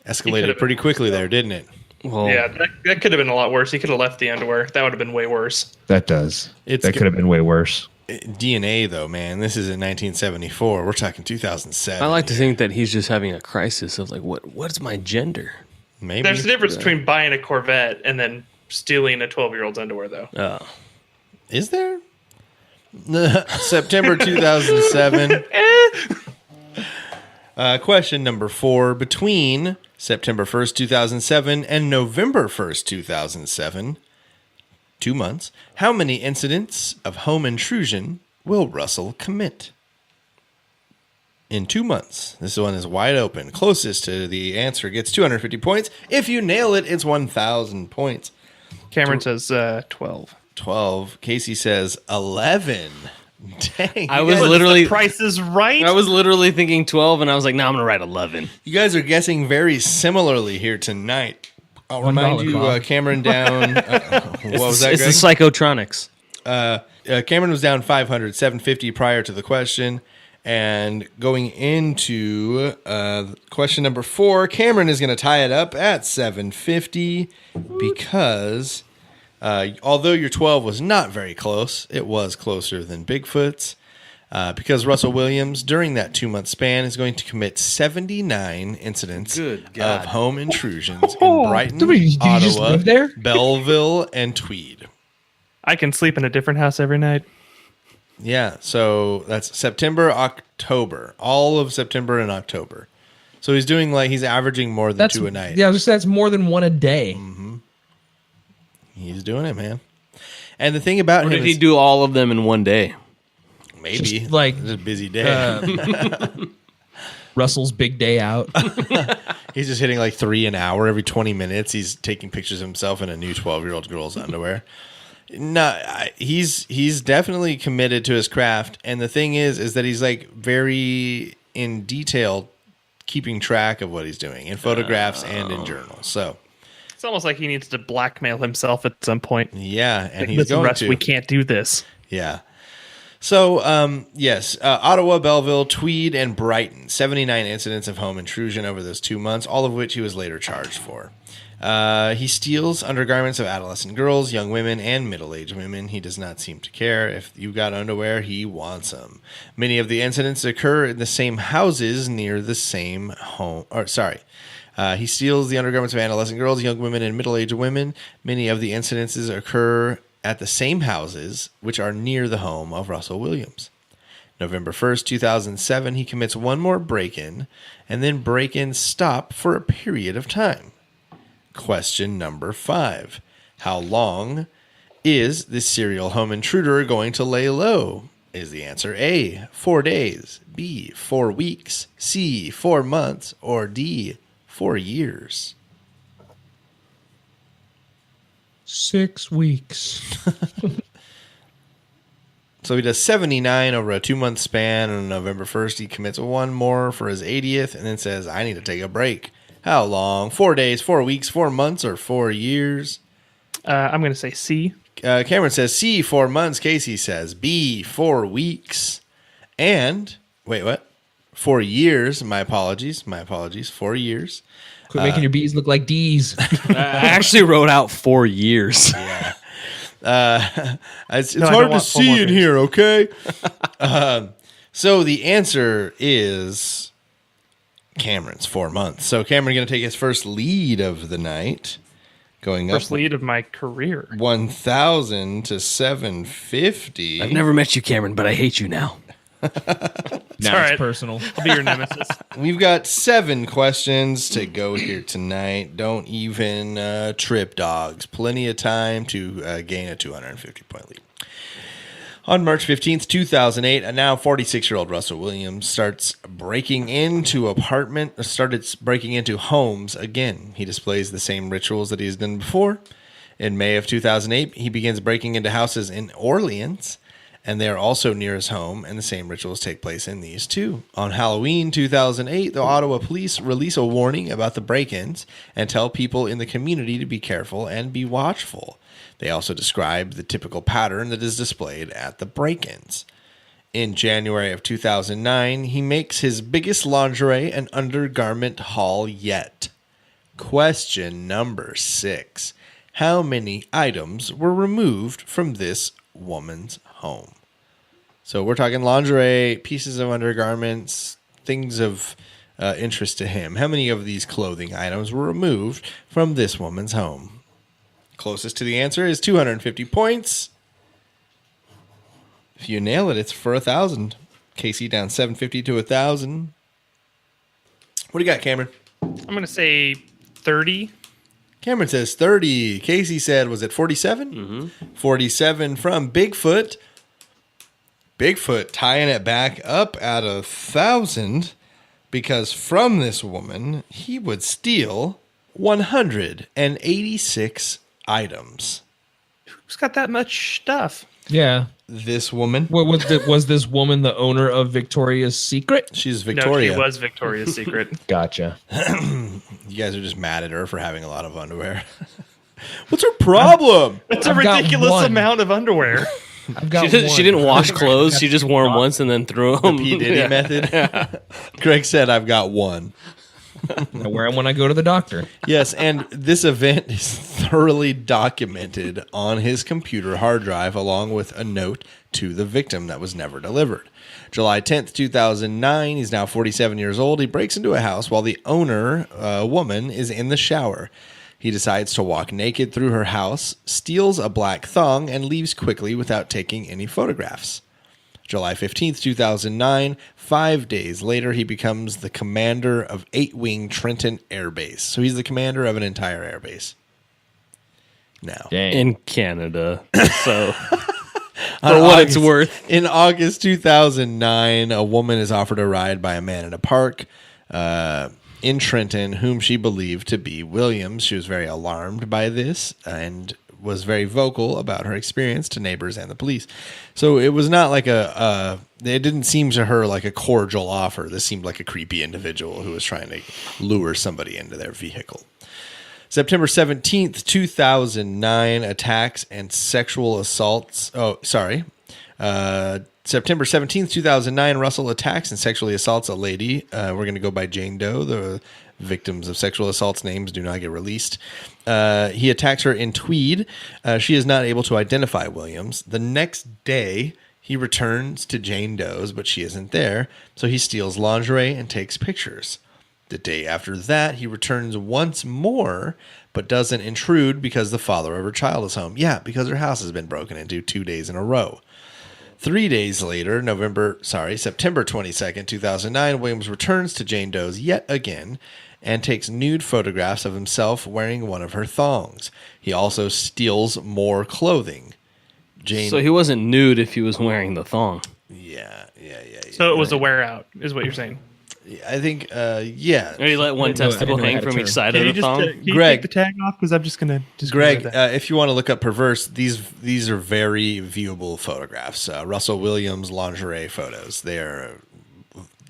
Escalated pretty quickly there, didn't it? Well, Yeah, that could have been a lot worse. He could have left the underwear. That would have been way worse. That does. It's That could have been way worse. DNA, though, man. This is in 1974. We're talking 2007. I like to think that he's just having a crisis of like, what's my gender? Maybe. There's a difference between buying a Corvette and then stealing a 12-year-old's underwear, though. Is there? September 2007. Question number 4. Between September 1st, 2007 and November 1st, 2007, 2 months, how many incidents of home intrusion will Russell commit? In 2 months. This one is wide open. Closest to the answer gets 250 points. If you nail it, it's 1,000 points. Cameron says 12. 12. Casey says 11. Dang. I was literally The Price is Right. I was literally thinking 12, and I was like, no, I'm gonna write 11. You guys are guessing very similarly here tonight. I'll remind you, Cameron down. What was that, It's Greg? the psychotronics. Cameron was down 500, 750 prior to the question. And going into question number 4, Cameron is going to tie it up at 750 because although your 12 was not very close, it was closer than Bigfoot's. Because Russell Williams, during that 2-month span, is going to commit 79 incidents of home intrusions in Brighton, Did you just Ottawa, live there? Belleville, and Tweed. I can sleep in a different house every night. Yeah, so that's September, October, all of September and October. So he's doing he's averaging more than 2 a night. Yeah, that's more than 1 a day. He's doing it, man. And the thing about Or him did he is do all of them in one day? maybe Just like, it's a busy day. Russell's big day out. He's just hitting 3 an hour every 20 minutes. He's taking pictures of himself in a new 12-year-old girl's underwear. No, he's definitely committed to his craft, and the thing is that he's very in detail, keeping track of what he's doing in photographs and in journals. So It's almost like he needs to blackmail himself at some point. yeah, and Like, he's listen, going Russ, to. we can't do this. Yeah. So, yes, Ottawa, Belleville, Tweed, and Brighton. 79 incidents of home intrusion over those 2 months, all of which he was later charged for. He steals undergarments of adolescent girls, young women, and middle-aged women. He does not seem to care. If you got underwear, he wants them. Many of the incidents occur in the same houses near the same home. He steals the undergarments of adolescent girls, young women, and middle-aged women. Many of the incidences occur at the same houses, which are near the home of Russell Williams. November 1st, 2007, he commits one more break-in, and then break-ins stop for a period of time. Question number 5. How long is this serial home intruder going to lay low? Is the answer A, 4 days, B, 4 weeks, C, 4 months, or D, 4 years? 6 weeks. So he does 79 over a 2-month span. On November 1st, he commits one more for his 80th and then says, I need to take a break. How long? 4 days, 4 weeks, 4 months, or 4 years? I'm going to say C. Cameron says C, 4 months. Casey says B, 4 weeks. And, wait, what? 4 years. My apologies. 4 years. Quit making your B's look like D's. I actually wrote out 4 years. Yeah. It's No, I hard don't to want 4 see more in days. here, okay? So the answer is Cameron's 4 months. So Cameron going to take his first lead of the night, going First up lead of my career. 1,000 to 750. I've never met you, Cameron, but I hate you now. Now all it's right. personal. I'll be your nemesis. We've got 7 questions to go here tonight. Don't even trip, dogs. Plenty of time to gain a 250-point lead. On March 15th, 2008, a now 46-year-old Russell Williams started breaking into homes again. He displays the same rituals that he's done before. In May of 2008, he begins breaking into houses in Orleans, and they are also near his home, and the same rituals take place in these too. On Halloween 2008, the Ottawa police release a warning about the break-ins and tell people in the community to be careful and be watchful. They also describe the typical pattern that is displayed at the break-ins. In January of 2009, he makes his biggest lingerie and undergarment haul yet. Question number 6. How many items were removed from this woman's home? So we're talking lingerie, pieces of undergarments, things of interest to him. How many of these clothing items were removed from this woman's home? Closest to the answer is 250 points. If you nail it, it's for 1,000. Casey down 750 to 1,000. What do you got, Cameron? I'm going to say 30. Cameron says 30. Casey said, was it 47? Mm-hmm. 47 from Bigfoot. Bigfoot tying it back up at 1,000 because from this woman, he would steal 186 items. Who's got that much stuff? Yeah. This woman. What was this woman the owner of Victoria's Secret? She's Victoria. No, she was Victoria's Secret. Gotcha. You guys are just mad at her for having a lot of underwear. What's her problem? It's a I've got ridiculous one. amount of underwear. I've got She didn't wash clothes. She just wore them once and then threw them. P. Diddy method. Greg said, I've got one. I wear them when I go to the doctor. Yes, and this event is thoroughly documented on his computer hard drive along with a note to the victim that was never delivered. July 10th, 2009, he's now 47 years old. He breaks into a house while the owner, a woman, is in the shower. He decides to walk naked through her house, steals a black thong, and leaves quickly without taking any photographs. July 15th, 2009, 5 days later, he becomes the commander of 8-Wing Trenton Air Base. So he's the commander of an entire air base. Now, Dang. In Canada. So, for what it's worth. In August 2009, a woman is offered a ride by a man in a park in Trenton, whom she believed to be Williams. She was very alarmed by this and was very vocal about her experience to neighbors and the police. So it was not like it didn't seem to her like a cordial offer. This seemed like a creepy individual who was trying to lure somebody into their vehicle. September 17th, 2009, attacks and sexual assaults. September 17th, 2009, Russell attacks and sexually assaults a lady. We're going to go by Jane Doe. The victims of sexual assaults names do not get released. He attacks her in Tweed. She is not able to identify Williams. The next day, he returns to Jane Doe's, but she isn't there. So he steals lingerie and takes pictures. The day after that, he returns once more, but doesn't intrude because the father of her child is home. Yeah, because her house has been broken into 2 days in a row. 3 days later, September 22nd, 2009, Williams returns to Jane Doe's yet again and takes nude photographs of himself wearing one of her thongs. He also steals more clothing. So he wasn't nude if he was wearing the thong. Yeah. So it was a wear out, is what you're saying. I think, yeah. Or you let one testicle hang from each side of the thong. Can you Greg, take the tag off? Because I'm just going to... Greg, if you want to look up perverse, these are very viewable photographs. Russell Williams lingerie photos. They're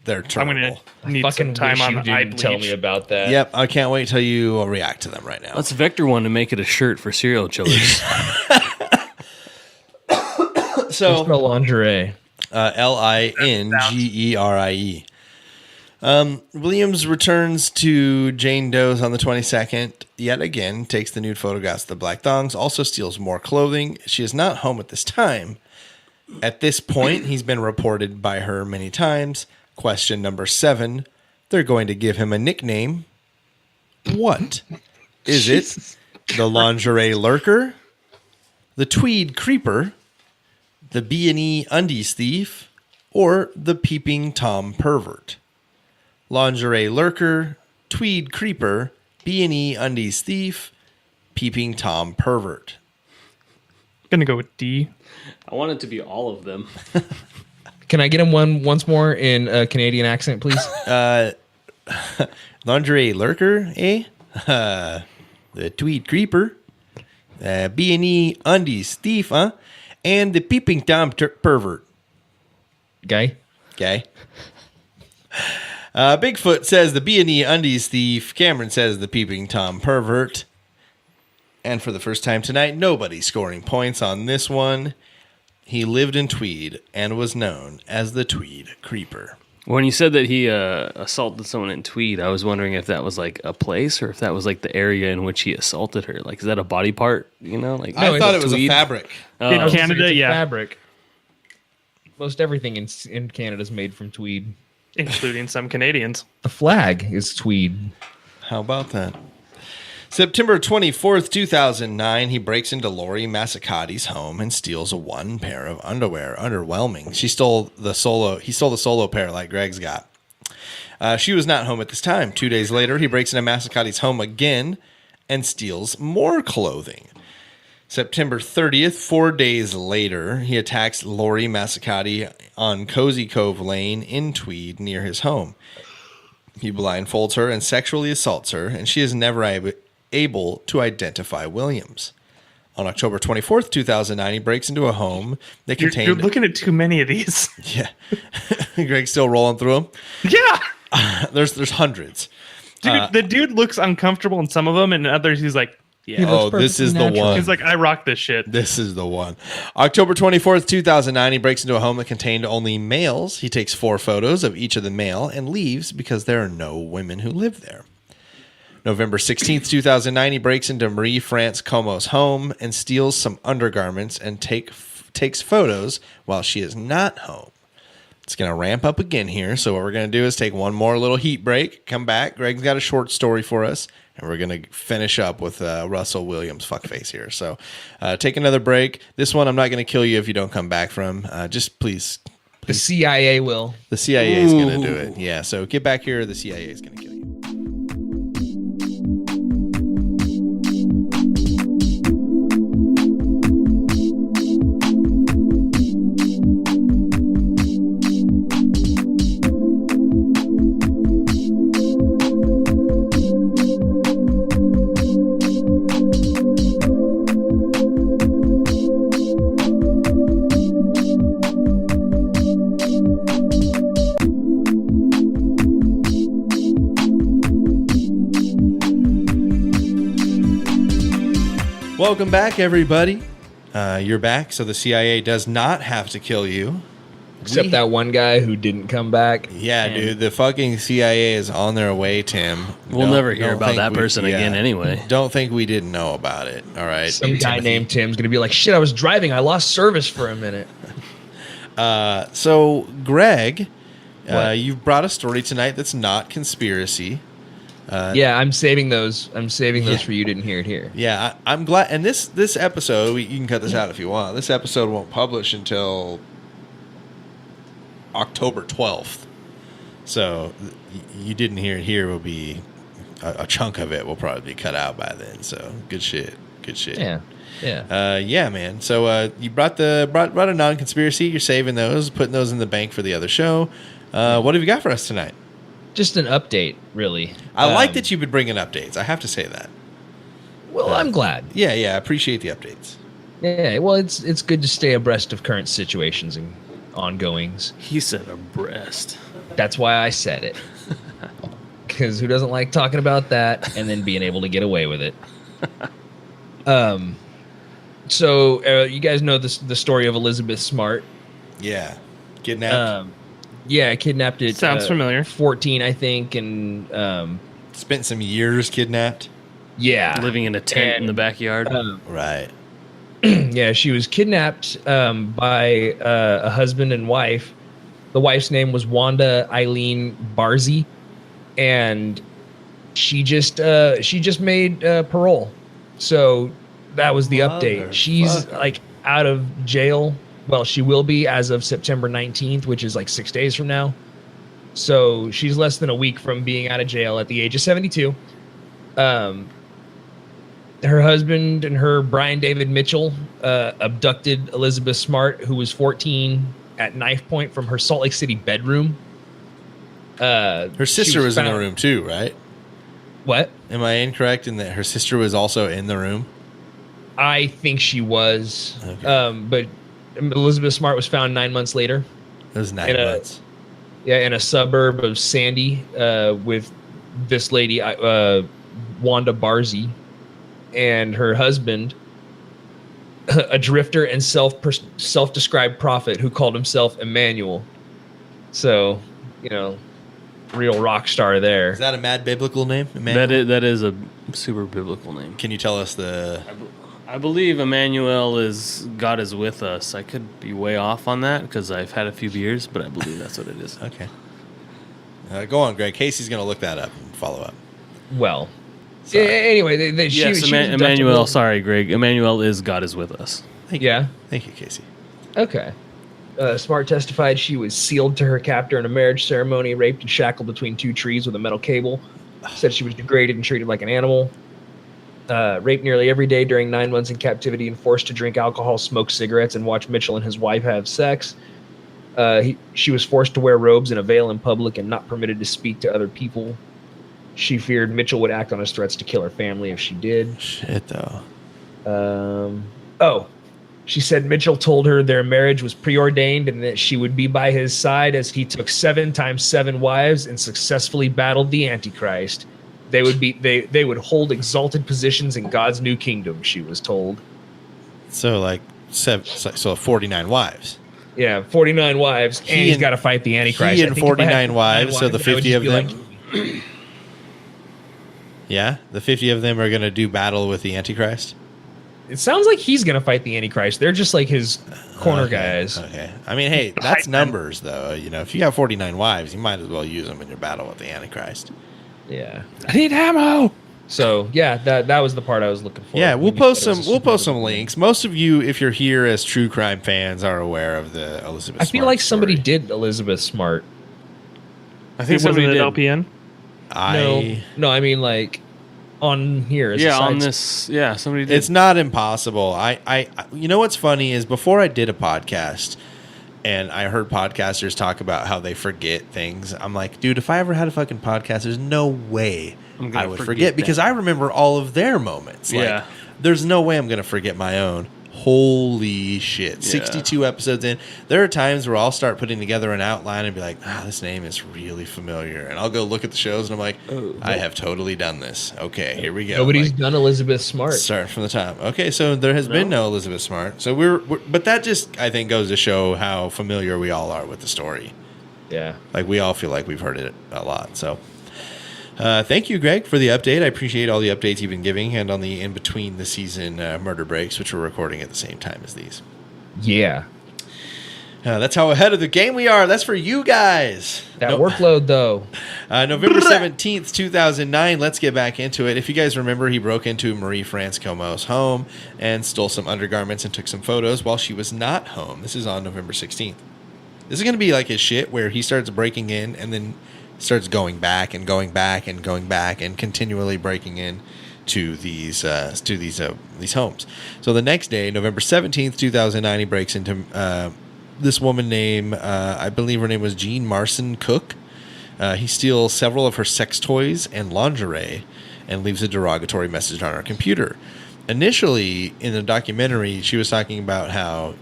terrible. I'm going to need some time on the eye bleach. Tell me about that. Yep, I can't wait till you react to them right now. Let's vector one to make it a shirt for serial killers. So spell lingerie. Lingerie. Williams returns to Jane Doe's on the 22nd, yet again, takes the nude photographs of the black thongs, also steals more clothing. She is not home at this time. At this point, he's been reported by her many times. Question number 7, they're going to give him a nickname. What? Is it the lingerie lurker, the tweed creeper, the B&E undies thief, or the peeping Tom pervert? Lingerie lurker, tweed creeper, B&E undies thief, peeping Tom pervert. Gonna go with D. I want it to be all of them. Can I get him once more in a Canadian accent, please? Lingerie lurker, eh? The tweed creeper. B&E undies thief, huh? And the peeping Tom pervert. Guy? Okay. Bigfoot says the B&E undies thief. Cameron says the peeping Tom pervert. And for the first time tonight, nobody's scoring points on this one. He lived in Tweed and was known as the Tweed Creeper. When you said that he assaulted someone in Tweed, I was wondering if that was like a place or if that was like the area in which he assaulted her. Like, is that a body part? You know, like I thought it was a fabric. In Canada, It's a yeah, fabric. Most everything in Canada is made from tweed. including some Canadians. The flag is tweed. How about that? September 24th, 2009, he breaks into Lori Massacotti's home and steals one pair of underwear. Underwhelming. He stole the solo pair like Greg's got. She was not home at this time. 2 days later, he breaks into Massacotti's home again and steals more clothing. September 30th, 4 days later, he attacks Lori Massacotti on Cozy Cove Lane in Tweed near his home. He blindfolds her and sexually assaults her, and she is never able to identify Williams. On October 24th, 2009, he breaks into a home that contained... You're looking at too many of these. Yeah. Greg's still rolling through them. Yeah. There's hundreds. Dude, the dude looks uncomfortable in some of them, and in others he's like, yeah. Oh, this is the one. He's like, I rock this shit. This is the one. October 24th, 2009, he breaks into a home that contained only males. He takes 4 photos of each of the male and leaves because there are no women who live there. November 16th, 2009, he breaks into Marie France Como's home and steals some undergarments and takes photos while she is not home. It's going to ramp up again here. So what we're going to do is take one more little heat break, come back. Greg's got a short story for us, and we're going to finish up with Russell Williams fuckface here. So take another break. This one I'm not going to kill you if you don't come back from. Just please. The CIA will. The CIA is going to do it. Yeah, so get back here. The CIA is going to kill you. Welcome back, everybody. You're back, so the CIA does not have to kill you. Except that one guy who didn't come back. Yeah, dude, the fucking CIA is on their way, Tim. We'll never hear about that person again anyway. Don't think we didn't know about it, all right? Some guy named Tim's going to be like, shit, I was driving. I lost service for a minute. So, Greg, you've brought a story tonight that's not conspiracy. Yeah, I'm saving those. For you. Didn't hear it here. Yeah, I'm glad. And this episode, you can cut this out if you want. This episode won't publish until October 12th. So you didn't hear it here. Will be a chunk of it will probably be cut out by then. So good shit. Yeah. Yeah, man. So you brought a non-conspiracy. You're saving those, putting those in the bank for the other show. What have you got for us tonight? Just an update, really. I like that you've been bringing updates. I have to say that. Well, I'm glad. Yeah, I appreciate the updates. Yeah, well, it's good to stay abreast of current situations and ongoings. He said abreast. That's why I said it. Because who doesn't like talking about that and then being able to get away with it? So you guys know the story of Elizabeth Smart. Yeah, kidnapped. Yeah, kidnapped at Sounds familiar. 14, I think, and Spent some years kidnapped. yeah, Living in a tent in the backyard. Right. Yeah, she was kidnapped by a husband and wife. The wife's name was Wanda Eileen Barzy, and she just made parole. So that was the update. She's like out of jail. Well, she will be as of September 19th, which is like 6 days from now. So she's less than a week from being out of jail at the age of 72. her husband and her, Brian David Mitchell, abducted Elizabeth Smart, who was 14, at knife point from her Salt Lake City bedroom. Her sister was in the room too, right? What? Am I incorrect in that her sister was also in the room? I think she was. Okay. But Elizabeth Smart was found 9 months later. It was 9 months. In a suburb of Sandy, with this lady, Wanda Barzy, and her husband, a drifter and self-described prophet who called himself Emmanuel. So, real rock star there. Is that a mad biblical name? Emmanuel? That is a super biblical name. Can you tell us the... I believe Emmanuel is God is with us. I could be way off on that because I've had a few beers, but I believe that's what it is. Okay. Go on, Greg. Casey's going to look that up and follow up. Well, Sorry. anyway, she was Emmanuel. Sorry, Greg. Emmanuel is God is with us. Thank you. Thank you, Casey. Okay. Smart testified she was sealed to her captor in a marriage ceremony, raped and shackled between two trees with a metal cable. Said she was degraded and treated like an animal. Raped nearly every day during 9 months in captivity and forced to drink alcohol, smoke cigarettes, and watch Mitchell and his wife have sex. She was forced to wear robes and a veil in public and not permitted to speak to other people. She feared Mitchell would act on his threats to kill her family if she did. Shit, though. She said Mitchell told her their marriage was preordained and that she would be by his side as he took 7 times 7 wives and successfully battled the Antichrist. They would hold exalted positions in God's new kingdom, she was told. So 49 wives. Yeah, 49 wives, and he's got to fight the Antichrist. He and 49 wives, so the 50 of them. Yeah, the 50 of them are going to do battle with the Antichrist. It sounds like he's going to fight the Antichrist. They're just like his corner guys. Okay. I mean, hey, that's numbers, though. If you have 49 wives, you might as well use them in your battle with the Antichrist. Yeah. I need ammo. So yeah, that was the part I was looking for. Yeah, we'll post some links. Most of you, if you're here as true crime fans, are aware of the Elizabeth. I feel like somebody did Elizabeth Smart. I think somebody did. LPN. No, I mean like on here. On this. Yeah, somebody did. It's not impossible. I you know what's funny is before I did a podcast. And I heard podcasters talk about how they forget things. I'm like, dude, if I ever had a fucking podcast, there's no way I would forget because I remember all of their moments. Like, there's no way I'm going to forget my own. Holy shit. Yeah. 62 episodes in. There are times where I'll start putting together an outline and be like, this name is really familiar. And I'll go look at the shows and I'm like, I have totally done this. Okay, here we go. Nobody's done Elizabeth Smart. Start from the top. Okay, so there has been no Elizabeth Smart. So but that just, I think, goes to show how familiar we all are with the story. Yeah. Like, we all feel like we've heard it a lot. So, thank you, Greg, for the update. I appreciate all the updates you've been giving and on the in-between the season murder breaks, which we're recording at the same time as these. Yeah. That's how ahead of the game we are. That's for you guys. That workload, though. November 17th, 2009. Let's get back into it. If you guys remember, he broke into Marie France Comeau's home and stole some undergarments and took some photos while she was not home. This is on November 16th. This is going to be like his shit where he starts breaking in and then starts going back and going back and going back and continually breaking in to these homes. So the next day, November 17th, 2009, he breaks into this woman named, I believe her name was Jean Marson Cook. He steals several of her sex toys and lingerie and leaves a derogatory message on her computer. Initially, in the documentary, she was talking about how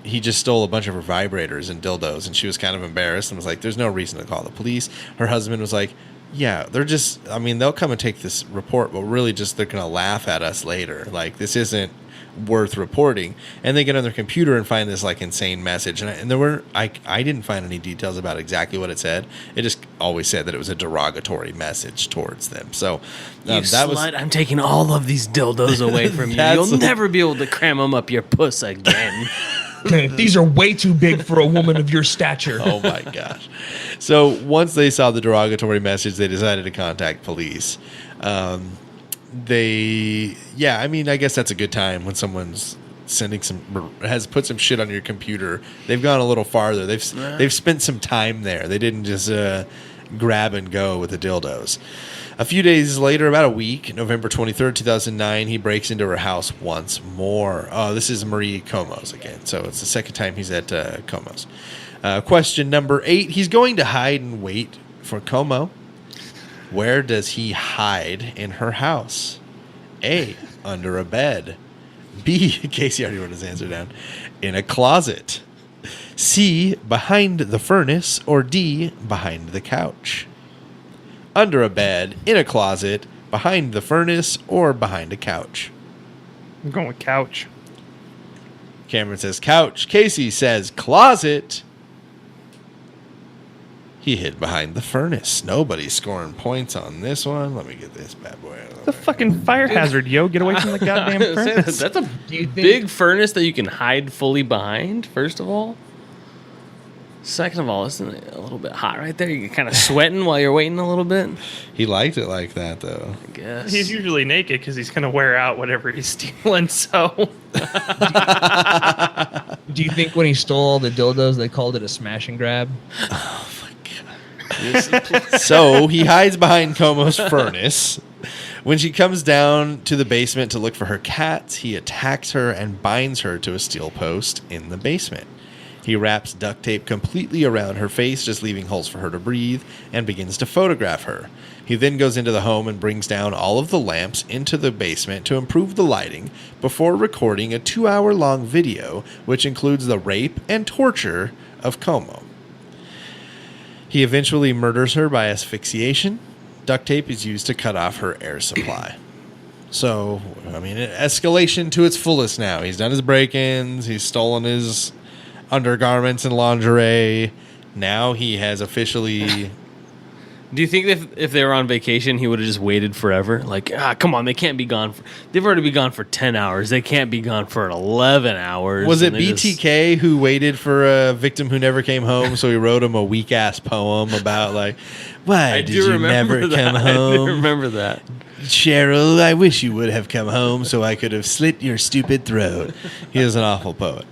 he just stole a bunch of her vibrators and dildos, and she was kind of embarrassed and was like, there's no reason to call the police. Her husband was like, yeah, they'll come and take this report, but really just they're going to laugh at us later. Like, this isn't worth reporting. And they get on their computer and find this like insane message. And I didn't find any details about exactly what it said. It just always said that it was a derogatory message towards them. So I'm taking all of these dildos away from you. You'll never be able to cram them up your puss again. These are way too big for a woman of your stature. Oh my gosh. So once they saw the derogatory message, they decided to contact police. I guess that's a good time when someone's has put some shit on your computer. They've gone a little farther. They've spent some time there. They didn't just grab and go with the dildos. A few days later, about a week, November 23rd, 2009, he breaks into her house once more. Oh, this is Marie Como's again. So it's the second time he's at Como's. Question number 8. He's going to hide and wait for Como. Where does he hide in her house? A, under a bed. B, Casey already wrote his answer down, in a closet. C, behind the furnace. Or D, behind the couch. Under a bed, in a closet, behind the furnace, or behind a couch. I'm going with couch. Cameron says couch. Casey says closet. He hid behind the furnace. Nobody's scoring points on this one. Let me get this bad boy out of the way. The fucking fire hazard, yo. Get away from the goddamn furnace. That's a big furnace that you can hide fully behind, first of all. Second of all, isn't it a little bit hot right there? You're kind of sweating while you're waiting a little bit. He liked it like that, though. I guess. He's usually naked because he's going to wear out whatever he's stealing, so... Do you think when he stole all the dildos, they called it a smash and grab? So he hides behind Como's furnace. When she comes down to the basement to look for her cats, he attacks her and binds her to a steel post in the basement. He wraps duct tape completely around her face, just leaving holes for her to breathe, and begins to photograph her. He then goes into the home and brings down all of the lamps into the basement to improve the lighting before recording a 2-hour-long video, which includes the rape and torture of Como. He eventually murders her by asphyxiation. Duct tape is used to cut off her air supply. So, I mean, escalation to its fullest now. He's done his break-ins. He's stolen his undergarments and lingerie. Now he has officially... Do you think if they were on vacation, he would have just waited forever? Like, come on, they can't be gone. They've already been gone for 10 hours. They can't be gone for 11 hours. Was it BTK who waited for a victim who never came home, so he wrote him a weak-ass poem about, like, why did you never come home? I do remember that. Cheryl, I wish you would have come home so I could have slit your stupid throat. He is an awful poet.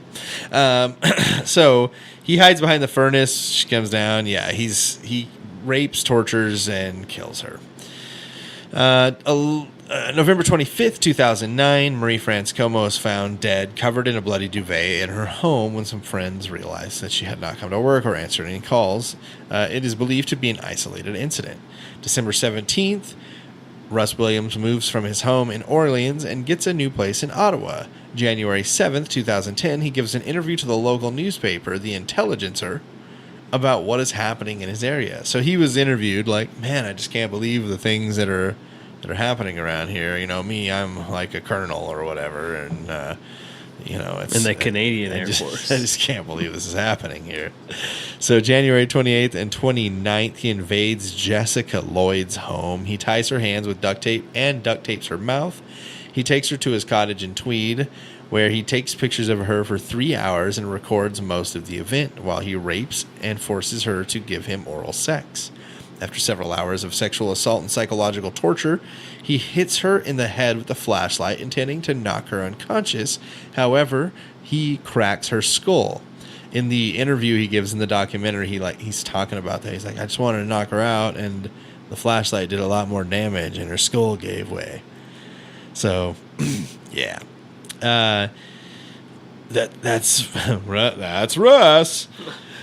So he hides behind the furnace. She comes down. Yeah, he rapes, tortures, and kills her. November 25th, 2009, Marie France Como is found dead, covered in a bloody duvet in her home when some friends realized that she had not come to work or answered any calls. It is believed to be an isolated incident. December 17th, Russ Williams moves from his home in Orleans and gets a new place in Ottawa. January 7th, 2010, he gives an interview to the local newspaper, The Intelligencer, about what is happening in his area. So he was interviewed like, man, I just can't believe the things that are happening around here. You know, me, I'm like a colonel or whatever, and it's in the Canadian Air Force. I just can't believe this is happening here. So January 28th and 29th, he invades Jessica Lloyd's home. He ties her hands with duct tape and duct tapes her mouth. He takes her to his cottage in Tweed, where he takes pictures of her for 3 hours and records most of the event while he rapes and forces her to give him oral sex. After several hours of sexual assault and psychological torture, he hits her in the head with a flashlight, intending to knock her unconscious. However, he cracks her skull. In the interview he gives in the documentary, he's talking about that. He's like, I just wanted to knock her out, and the flashlight did a lot more damage, and her skull gave way. So, yeah. That's Russ.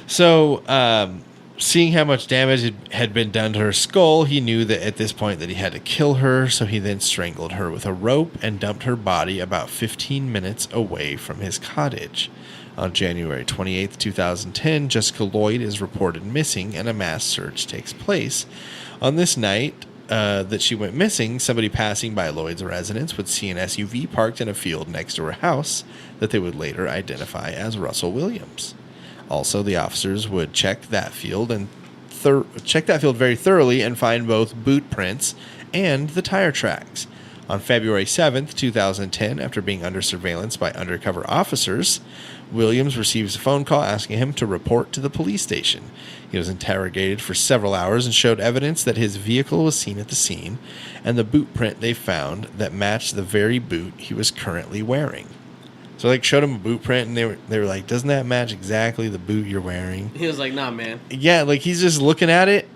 So, seeing how much damage had been done to her skull, he knew that at this point that he had to kill her, so he then strangled her with a rope and dumped her body about 15 minutes away from his cottage. On January 28th, 2010, Jessica Lloyd is reported missing and a mass search takes place. On this night that she went missing, somebody passing by Lloyd's residence would see an SUV parked in a field next to her house that they would later identify as Russell Williams. Also, the officers would check that field very thoroughly and find both boot prints and the tire tracks. On February 7th, 2010, after being under surveillance by undercover officers, Williams receives a phone call asking him to report to the police station. He was interrogated for several hours and showed evidence that his vehicle was seen at the scene and the boot print they found that matched the very boot he was currently wearing. So, showed him a boot print, and they were like, doesn't that match exactly the boot you're wearing? He was like, nah, man. Yeah, he's just looking at it,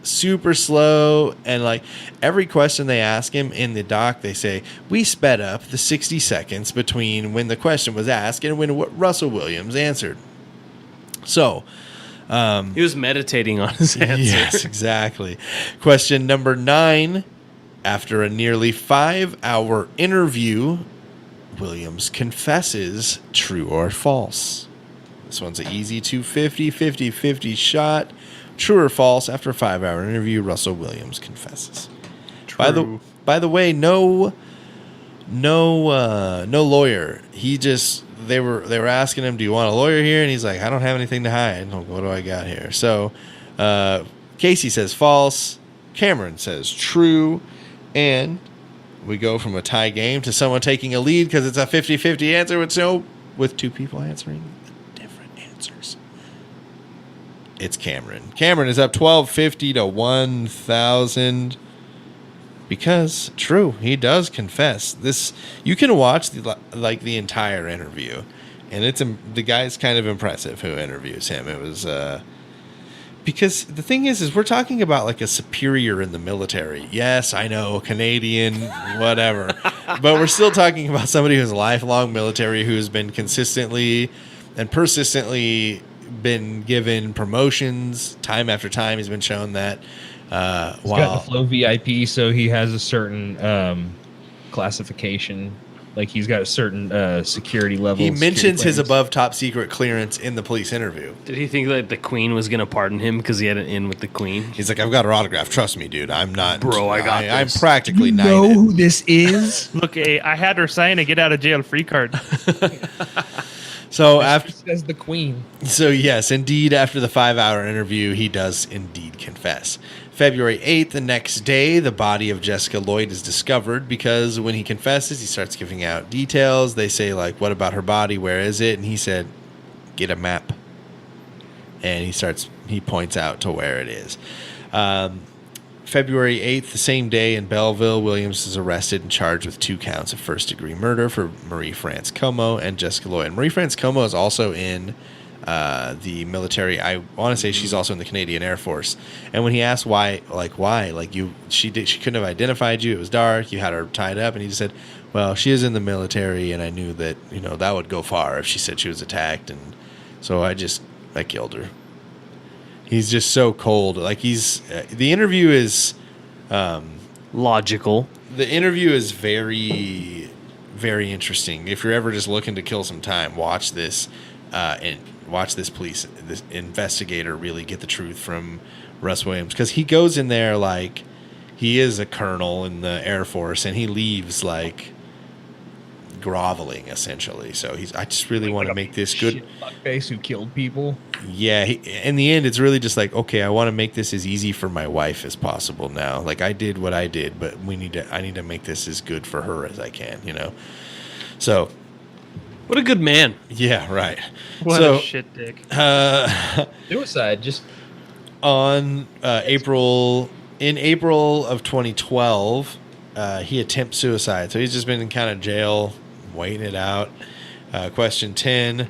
super slow, and like every question they ask him in the doc, they say we sped up the 60 seconds between when the question was asked and when Russell Williams answered. So he was meditating on his answer. yes, exactly. Question number 9. After a nearly 5-hour interview, Williams confesses true or false. This one's an easy 250, 50-50 shot. True or false? After a 5-hour interview, Russell Williams confesses. True. By the way, no lawyer. They were asking him, "Do you want a lawyer here?" And he's like, "I don't have anything to hide. What do I got here?" So Casey says false. Cameron says true. And we go from a tie game to someone taking a lead because it's a 50-50 answer with two people answering different answers. It's Cameron. Cameron is up 1250 to 1,000 because true, he does confess. This you can watch the entire interview, and the guy's kind of impressive who interviews him. It was because the thing is we're talking about like a superior in the military. Yes, I know, Canadian, whatever. But we're still talking about somebody who's lifelong military, who's been consistently and persistently been given promotions time after time. He's been shown that. He's got the Flow VIP, so he has a certain classification. Like he's got a certain security level. He mentions his above top secret clearance in the police interview. Did he think that the Queen was going to pardon him because he had an in with the Queen? He's like, I've got her autograph. Trust me, dude. I'm not. Bro, I got I'm this. practically knighted. Know who this is? Look, I had her sign a get out of jail free card. So after says the Queen. So yes, indeed, after the 5-hour interview, he does indeed confess. February 8th, the next day, the body of Jessica Lloyd is discovered because when he confesses, he starts giving out details. They say, like, what about her body? Where is it? And he said, get a map. And he points out to where it is. February 8th, the same day in Belleville, Williams is arrested and charged with 2 counts of first-degree murder for Marie France Como and Jessica Lloyd. Marie France Como is also in the military. I want to say she's also in the Canadian Air Force. And when he asked why, she couldn't have identified you. It was dark. You had her tied up, and he just said, "Well, she is in the military, and I knew that that would go far if she said she was attacked, and so I killed her." He's just so cold. Like the interview is Logical. The interview is very, very interesting. If you're ever just looking to kill some time, watch this and watch this investigator really get the truth from Russ Williams, because he goes in there like he is a colonel in the Air Force, and he leaves like groveling essentially. So I just really want to make this good. Fuckface who killed people. Yeah, in the end, it's really just like, okay, I want to make this as easy for my wife as possible now. Like, I did what I did, but I need to make this as good for her as I can, So, What a good man. yeah, right. What So, a shit dick. Suicide. Just on April of 2012, he attempts suicide. So he's just been in kind of jail, waiting it out. Question 10.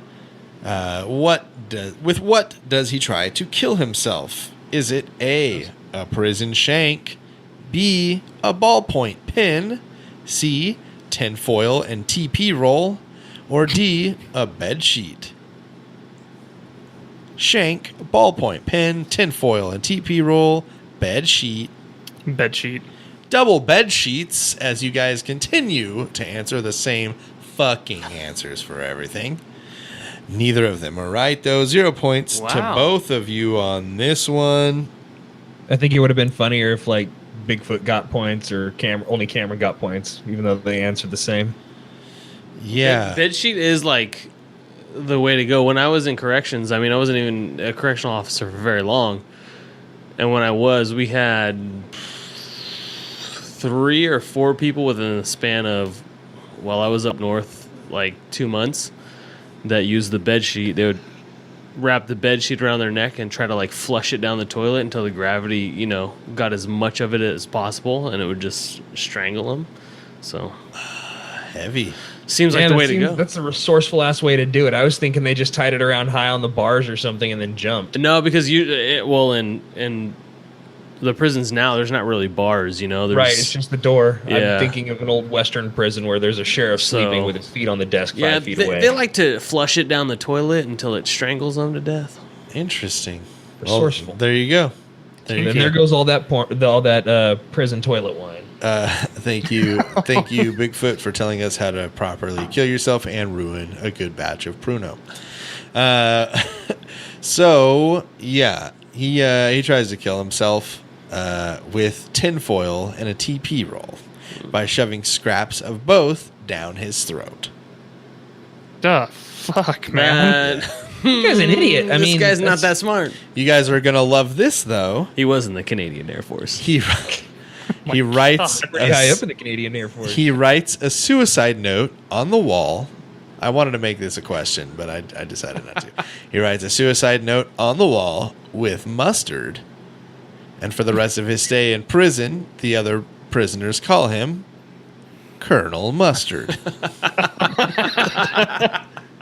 With what does he try to kill himself? Is it A, a prison shank, B, a ballpoint pen, C, tinfoil and TP roll, or D, a bed sheet? Shank, ballpoint pen, tinfoil and TP roll, bed sheet. Bed sheet. Double bed sheets as you guys continue to answer the same fucking answers for everything. Neither of them are right, though. 0 points to Wow. both of you on this one. I think it would have been funnier if like Bigfoot got points or only Cameron got points, even though they answered the same. Yeah. Bedsheet is like the way to go. When I was in corrections, I wasn't even a correctional officer for very long. And when I was, we had 3 or 4 people within the span of, while I was up north, like 2 months, that used the bed sheet. They would wrap the bed sheet around their neck and try to like flush it down the toilet until the gravity, got as much of it as possible, and it would just strangle them. So Heavy. seems like the way to go. That's a resourceful ass way to do it. I was thinking they just tied it around high on the bars or something and then jumped. No, because in the prisons now, there's not really bars, you know. There's, Right, it's just the door. Yeah. I'm thinking of an old Western prison where there's a sheriff sleeping with his feet on the desk 5 feet away. They like to flush it down the toilet until it strangles them to death. Interesting. Resourceful. There you go. There goes all that prison toilet wine. Thank you, Bigfoot, for telling us how to properly kill yourself and ruin a good batch of pruno. So yeah, he tries to kill himself with tinfoil and a TP roll by shoving scraps of both down his throat. Duh, fuck, man. You guy's an idiot. I mean, this guy's not that smart. You guys are gonna love this though. He was in the Canadian Air Force. He writes guy up in the Canadian Air Force. He writes a suicide note on the wall. I wanted to make this a question, but I decided not to. He writes a suicide note on the wall with mustard. And for the rest of his stay in prison, the other prisoners call him Colonel Mustard.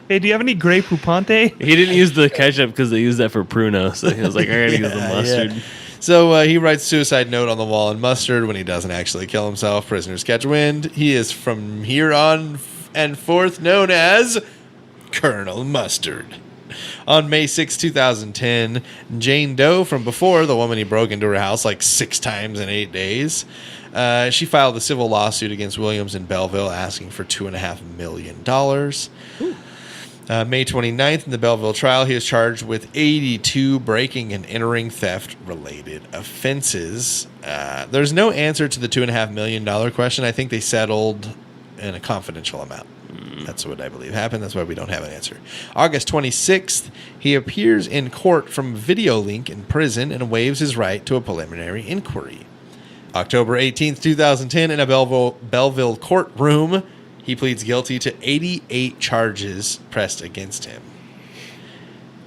Hey, do you have any Grey Poupante? He didn't use the ketchup because they used that for pruno, so he was like, I gotta use the mustard. Yeah. So he writes suicide note on the wall in mustard when he doesn't actually kill himself. Prisoners catch wind. He is from here on and forth known as Colonel Mustard. On May 6, 2010, Jane Doe from before, the woman he broke into her house like 6 times in 8 days, she filed a civil lawsuit against Williams in Belleville asking for $2.5 million. May 29th, in the Belleville trial, he is charged with 82 breaking and entering theft-related offenses. There's no answer to the $2.5 million question. I think they settled in a confidential amount. That's what I believe happened. That's why we don't have an answer. August 26th, he appears in court from video link in prison and waives his right to a preliminary inquiry. October 18th, 2010, in a Belleville courtroom, he pleads guilty to 88 charges pressed against him.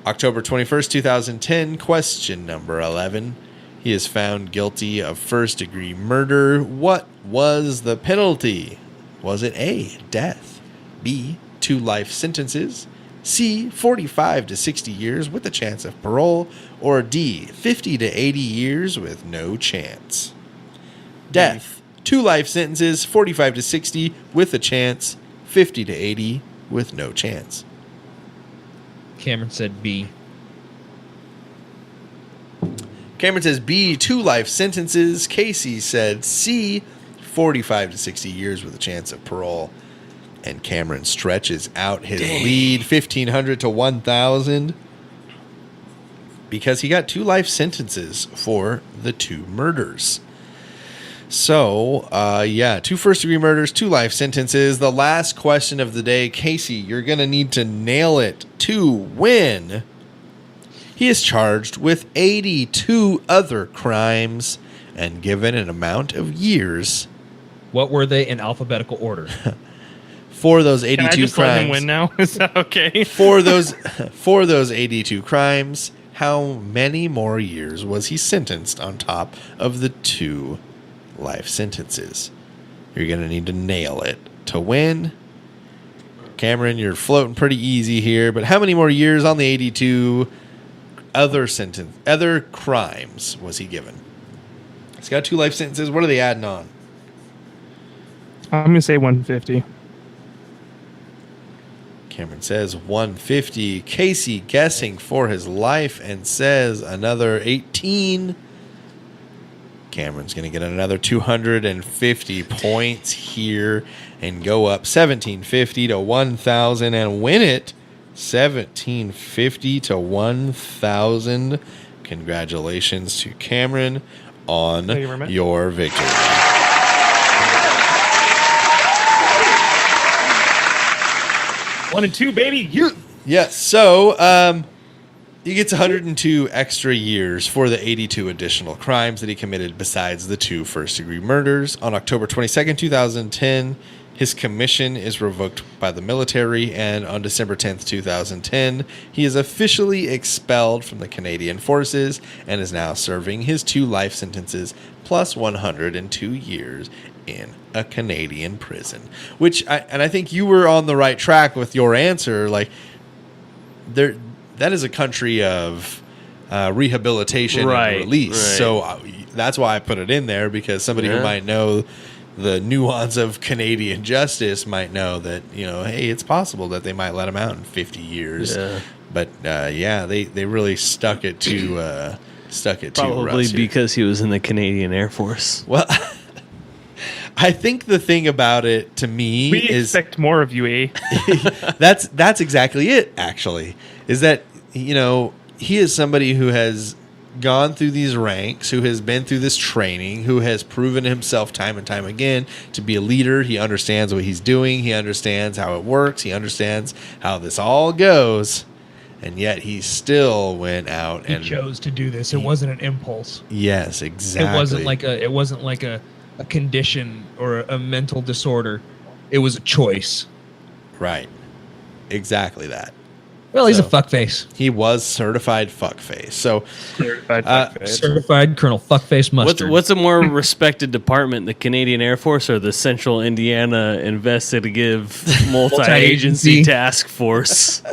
October 21st, 2010, question number 11. He is found guilty of first-degree murder. What was the penalty? Was it A, death, B, 2 life sentences, C, 45 to 60 years with a chance of parole, or D, 50 to 80 years with no chance? Death. 2 life sentences, 45 to 60 with a chance, 50 to 80 with no chance. Cameron said B. Cameron says B, 2 life sentences. Casey said C, 45 to 60 years with a chance of parole. And Cameron stretches out his lead, 1,500 to 1,000, because he got 2 life sentences for the 2 murders. So, 2 first-degree murders, 2 life sentences. The last question of the day, Casey, you're going to need to nail it to win. He is charged with 82 other crimes and given an amount of years. What were they in alphabetical order? For those 82 Can I just crimes. let him win now? Is that okay? For those 82 crimes, how many more years was he sentenced on top of the 2 life sentences? You're going to need to nail it to win. Cameron, you're floating pretty easy here, but how many more years on the 82 other crimes was he given? He's got 2 life sentences. What are they adding on? I'm going to say 150. Cameron says 150. Casey guessing for his life and says another 18. Cameron's going to get another 250 points here and go up 1,750 to 1,000 and win it 1,750 to 1,000. Congratulations to Cameron on your victory. One and two, baby. Yes. So, he gets 102 extra years for the 82 additional crimes that he committed besides the 2 first-degree murders. On October 22nd, 2010, his commission is revoked by the military, and on December 10th, 2010, he is officially expelled from the Canadian Forces and is now serving his 2 life sentences plus 102 years in a Canadian prison. I think you were on the right track with your answer. Like, that is a country of rehabilitation and release. Right. So that's why I put it in there, because somebody who might know the nuance of Canadian justice might know that, hey, it's possible that they might let him out in 50 years. Yeah. But they really stuck it to probably Russ because he was in the Canadian Air Force. Well, I think the thing about it to me is expect more of you, eh? that's exactly it. Actually, is that he is somebody who has gone through these ranks, who has been through this training, who has proven himself time and time again to be a leader. He understands what he's doing. He understands how it works. He understands how this all goes. And yet he still went out and chose to do this. It wasn't an impulse. Yes, exactly. It wasn't like a condition or a mental disorder. It was a choice. Right. Exactly that. Well, he's a fuckface. He was certified fuckface. So certified Colonel Fuckface Mustard. What's a more respected department, the Canadian Air Force or the Central Indiana Investigative Multi-Agency Task Force?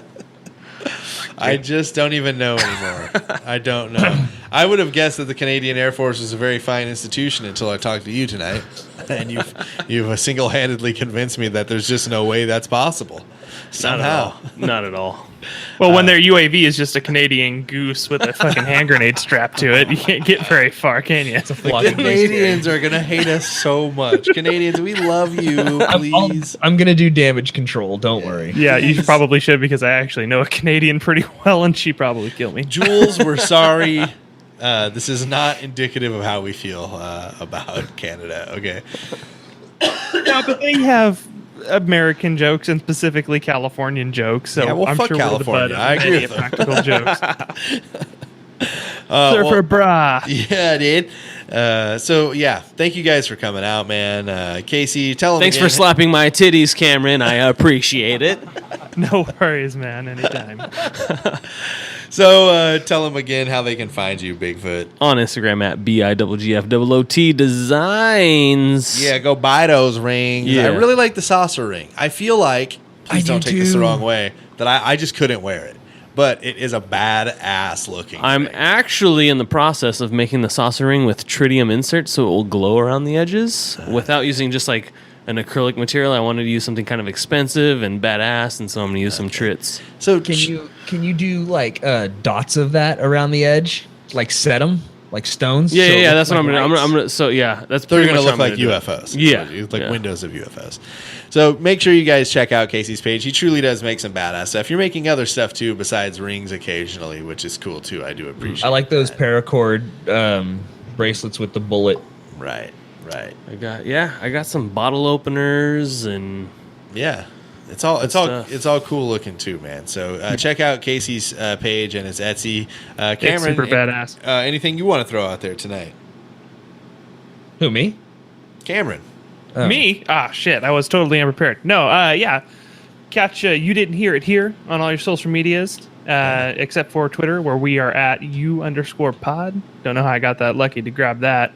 I just don't even know anymore. I don't know. I would have guessed that the Canadian Air Force was a very fine institution until I talked to you tonight, and you've single-handedly convinced me that there's just no way that's possible. Somehow, not at all. Well, when their UAV is just a Canadian goose with a fucking hand grenade strapped to it, you can't get very far, can you? The Canadians are gonna hate us so much. Canadians, we love you. Please, I'm gonna do damage control. Don't worry. Yeah, you probably should, because I actually know a Canadian pretty well, and she probably kill me. Jules, we're sorry. This is not indicative of how we feel about Canada. Okay. Yeah, but they have American jokes and specifically Californian jokes. So I'm fuck sure California. we're the butt I of agree many with them. practical jokes. Surfer bra. Yeah, dude. So yeah, thank you guys for coming out, man. Casey, tell them. Thanks for slapping my titties, Cameron. I appreciate it. No worries, man. Anytime. So tell them again how they can find you, Bigfoot. On Instagram at BIGGFOOT Designs. Yeah, go buy those rings. Yeah. I really like the saucer ring. I feel like, please don't take this the wrong way, that I just couldn't wear it. But it is a badass looking I'm ring. actually in the process of making the saucer ring with tritium inserts so it will glow around the edges without using just like an acrylic material. I wanted to use something kind of expensive and badass, and so I'm going to use some trits. So can you do like dots of that around the edge, like set them like stones? Yeah, that's what I'm going to. I'm going to. So yeah, that's they're going to look like UFOs. Yeah, like windows of UFOs. So make sure you guys check out Casey's page. He truly does make some badass stuff. You're making other stuff too besides rings occasionally, which is cool too. I do appreciate. I like those that. paracord bracelets with the bullet. Right. I got some bottle openers and it's all cool looking too, man. So check out Casey's page and his Etsy. Cameron, it's super badass. Anything you want to throw out there tonight? Who, me? Cameron. Oh. Me? Ah, shit. I was totally unprepared. No, yeah. Catch You Didn't Hear It Here on all your social medias, except for Twitter, where we are at @U_pod. Don't know how I got that lucky to grab that.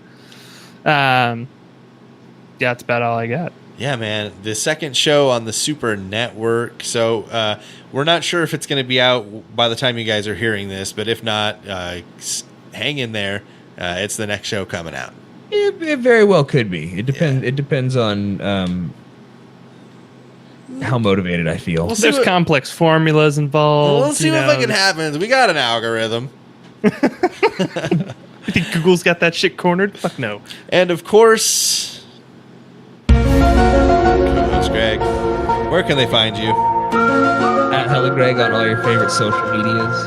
Yeah, that's about all I got. Yeah, man. The second show on the Super Network. So we're not sure if it's going to be out by the time you guys are hearing this, but if not, hang in there. It's the next show coming out. It very well could be. It depends. Yeah. It depends on how motivated I feel. There's complex formulas involved. We'll see what fucking happens. We got an algorithm. You think Google's got that shit cornered? Fuck no. And of course, co-host Greg, where can they find you? At Hella Greg on all your favorite social medias.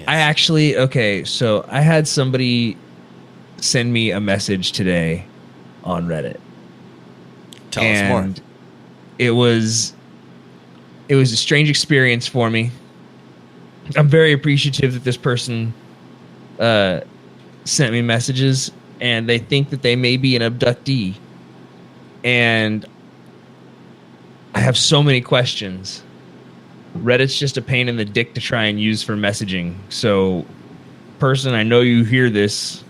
Yes. So I had somebody send me a message today on Reddit. Tell us more. It was a strange experience for me. I'm very appreciative that this person sent me messages, and they think that they may be an abductee. And I have so many questions. Reddit's just a pain in the dick to try and use for messaging. So, person, I know you hear this.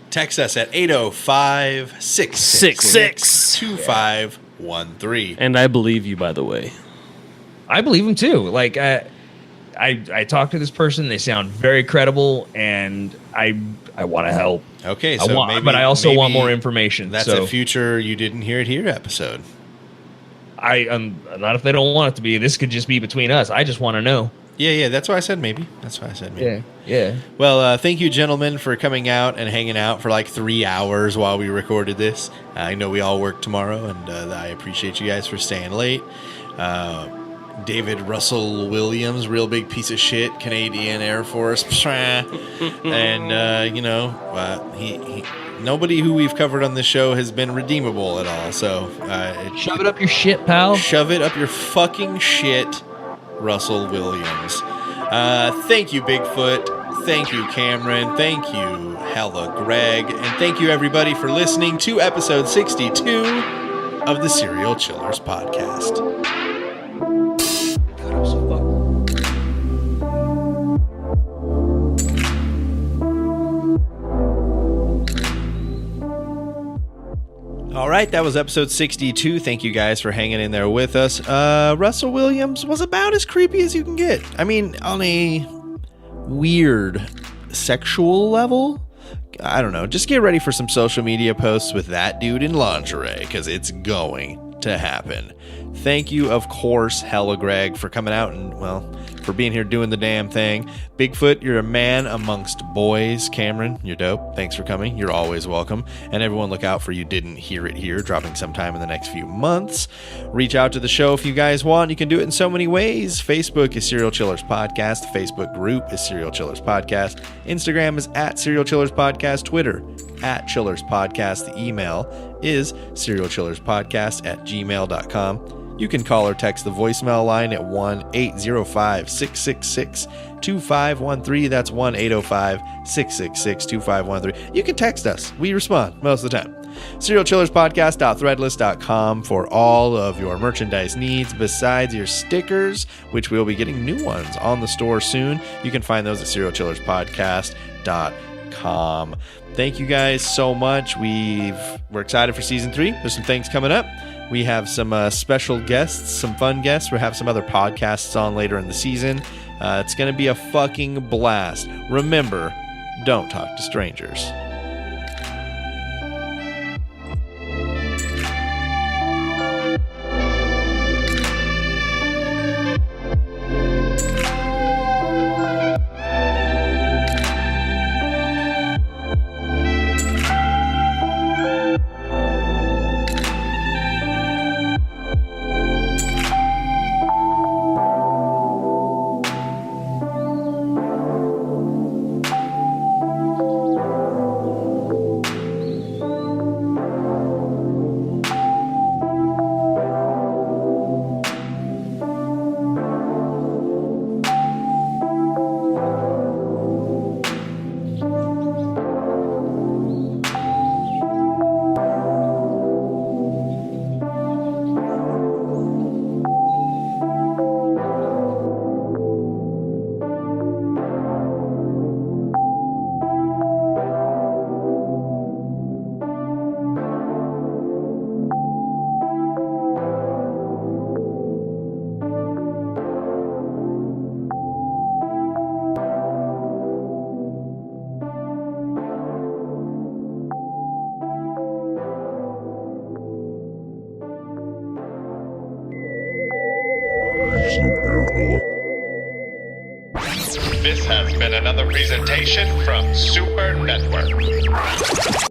Text us at 805-666-2513. And I believe you, by the way. I believe him too. Like I talked to this person. They sound very credible, and I want to help. Okay, so maybe, but I also want maybe more information. That's so a future You Didn't Hear It Here episode. not if they don't want it to be. This could just be between us. I just want to know. Yeah, that's why I said maybe. Yeah. Well, thank you, gentlemen, for coming out and hanging out for like 3 hours while we recorded this. I know we all work tomorrow, and I appreciate you guys for staying late. David Russell Williams, real big piece of shit, Canadian Air Force, and he nobody who we've covered on this show has been redeemable at all. So Shove it up your shit, pal. Shove it up your fucking shit, Russell Williams. Thank you, Bigfoot. Thank you, Cameron. Thank you, Hella Greg. And thank you, everybody, for listening to episode 62 of the Serial Chillers podcast. God, I'm so fucked. All right, that was episode 62. Thank you guys for hanging in there with us. Russell Williams was about as creepy as you can get. I mean, on a weird sexual level, I don't know. Just get ready for some social media posts with that dude in lingerie, because it's going to happen. Thank you, of course, Hella Greg, for coming out and, well, for being here doing the damn thing. Bigfoot, you're a man amongst boys. Cameron, you're dope. Thanks for coming. You're always welcome. And everyone, look out for You Didn't Hear It Here, dropping sometime in the next few months. Reach out to the show if you guys want. You can do it in so many ways. Facebook is Serial Chillers Podcast. The Facebook group is Serial Chillers Podcast. Instagram is at Serial Chillers Podcast. Twitter at Chillers Podcast. The email is serialchillerspodcast@gmail.com. You can call or text the voicemail line at 1-805-666-2513. That's 1-805-666-2513. You can text us. We respond most of the time. SerialChillersPodcast.threadless.com for all of your merchandise needs besides your stickers, which we'll be getting new ones on the store soon. You can find those at SerialChillersPodcast.com. Thank you guys so much. We're excited for season 3. There's some things coming up. We have some special guests, some fun guests. We'll have some other podcasts on later in the season. It's going to be a fucking blast. Remember, don't talk to strangers. This has been another presentation from Super Network.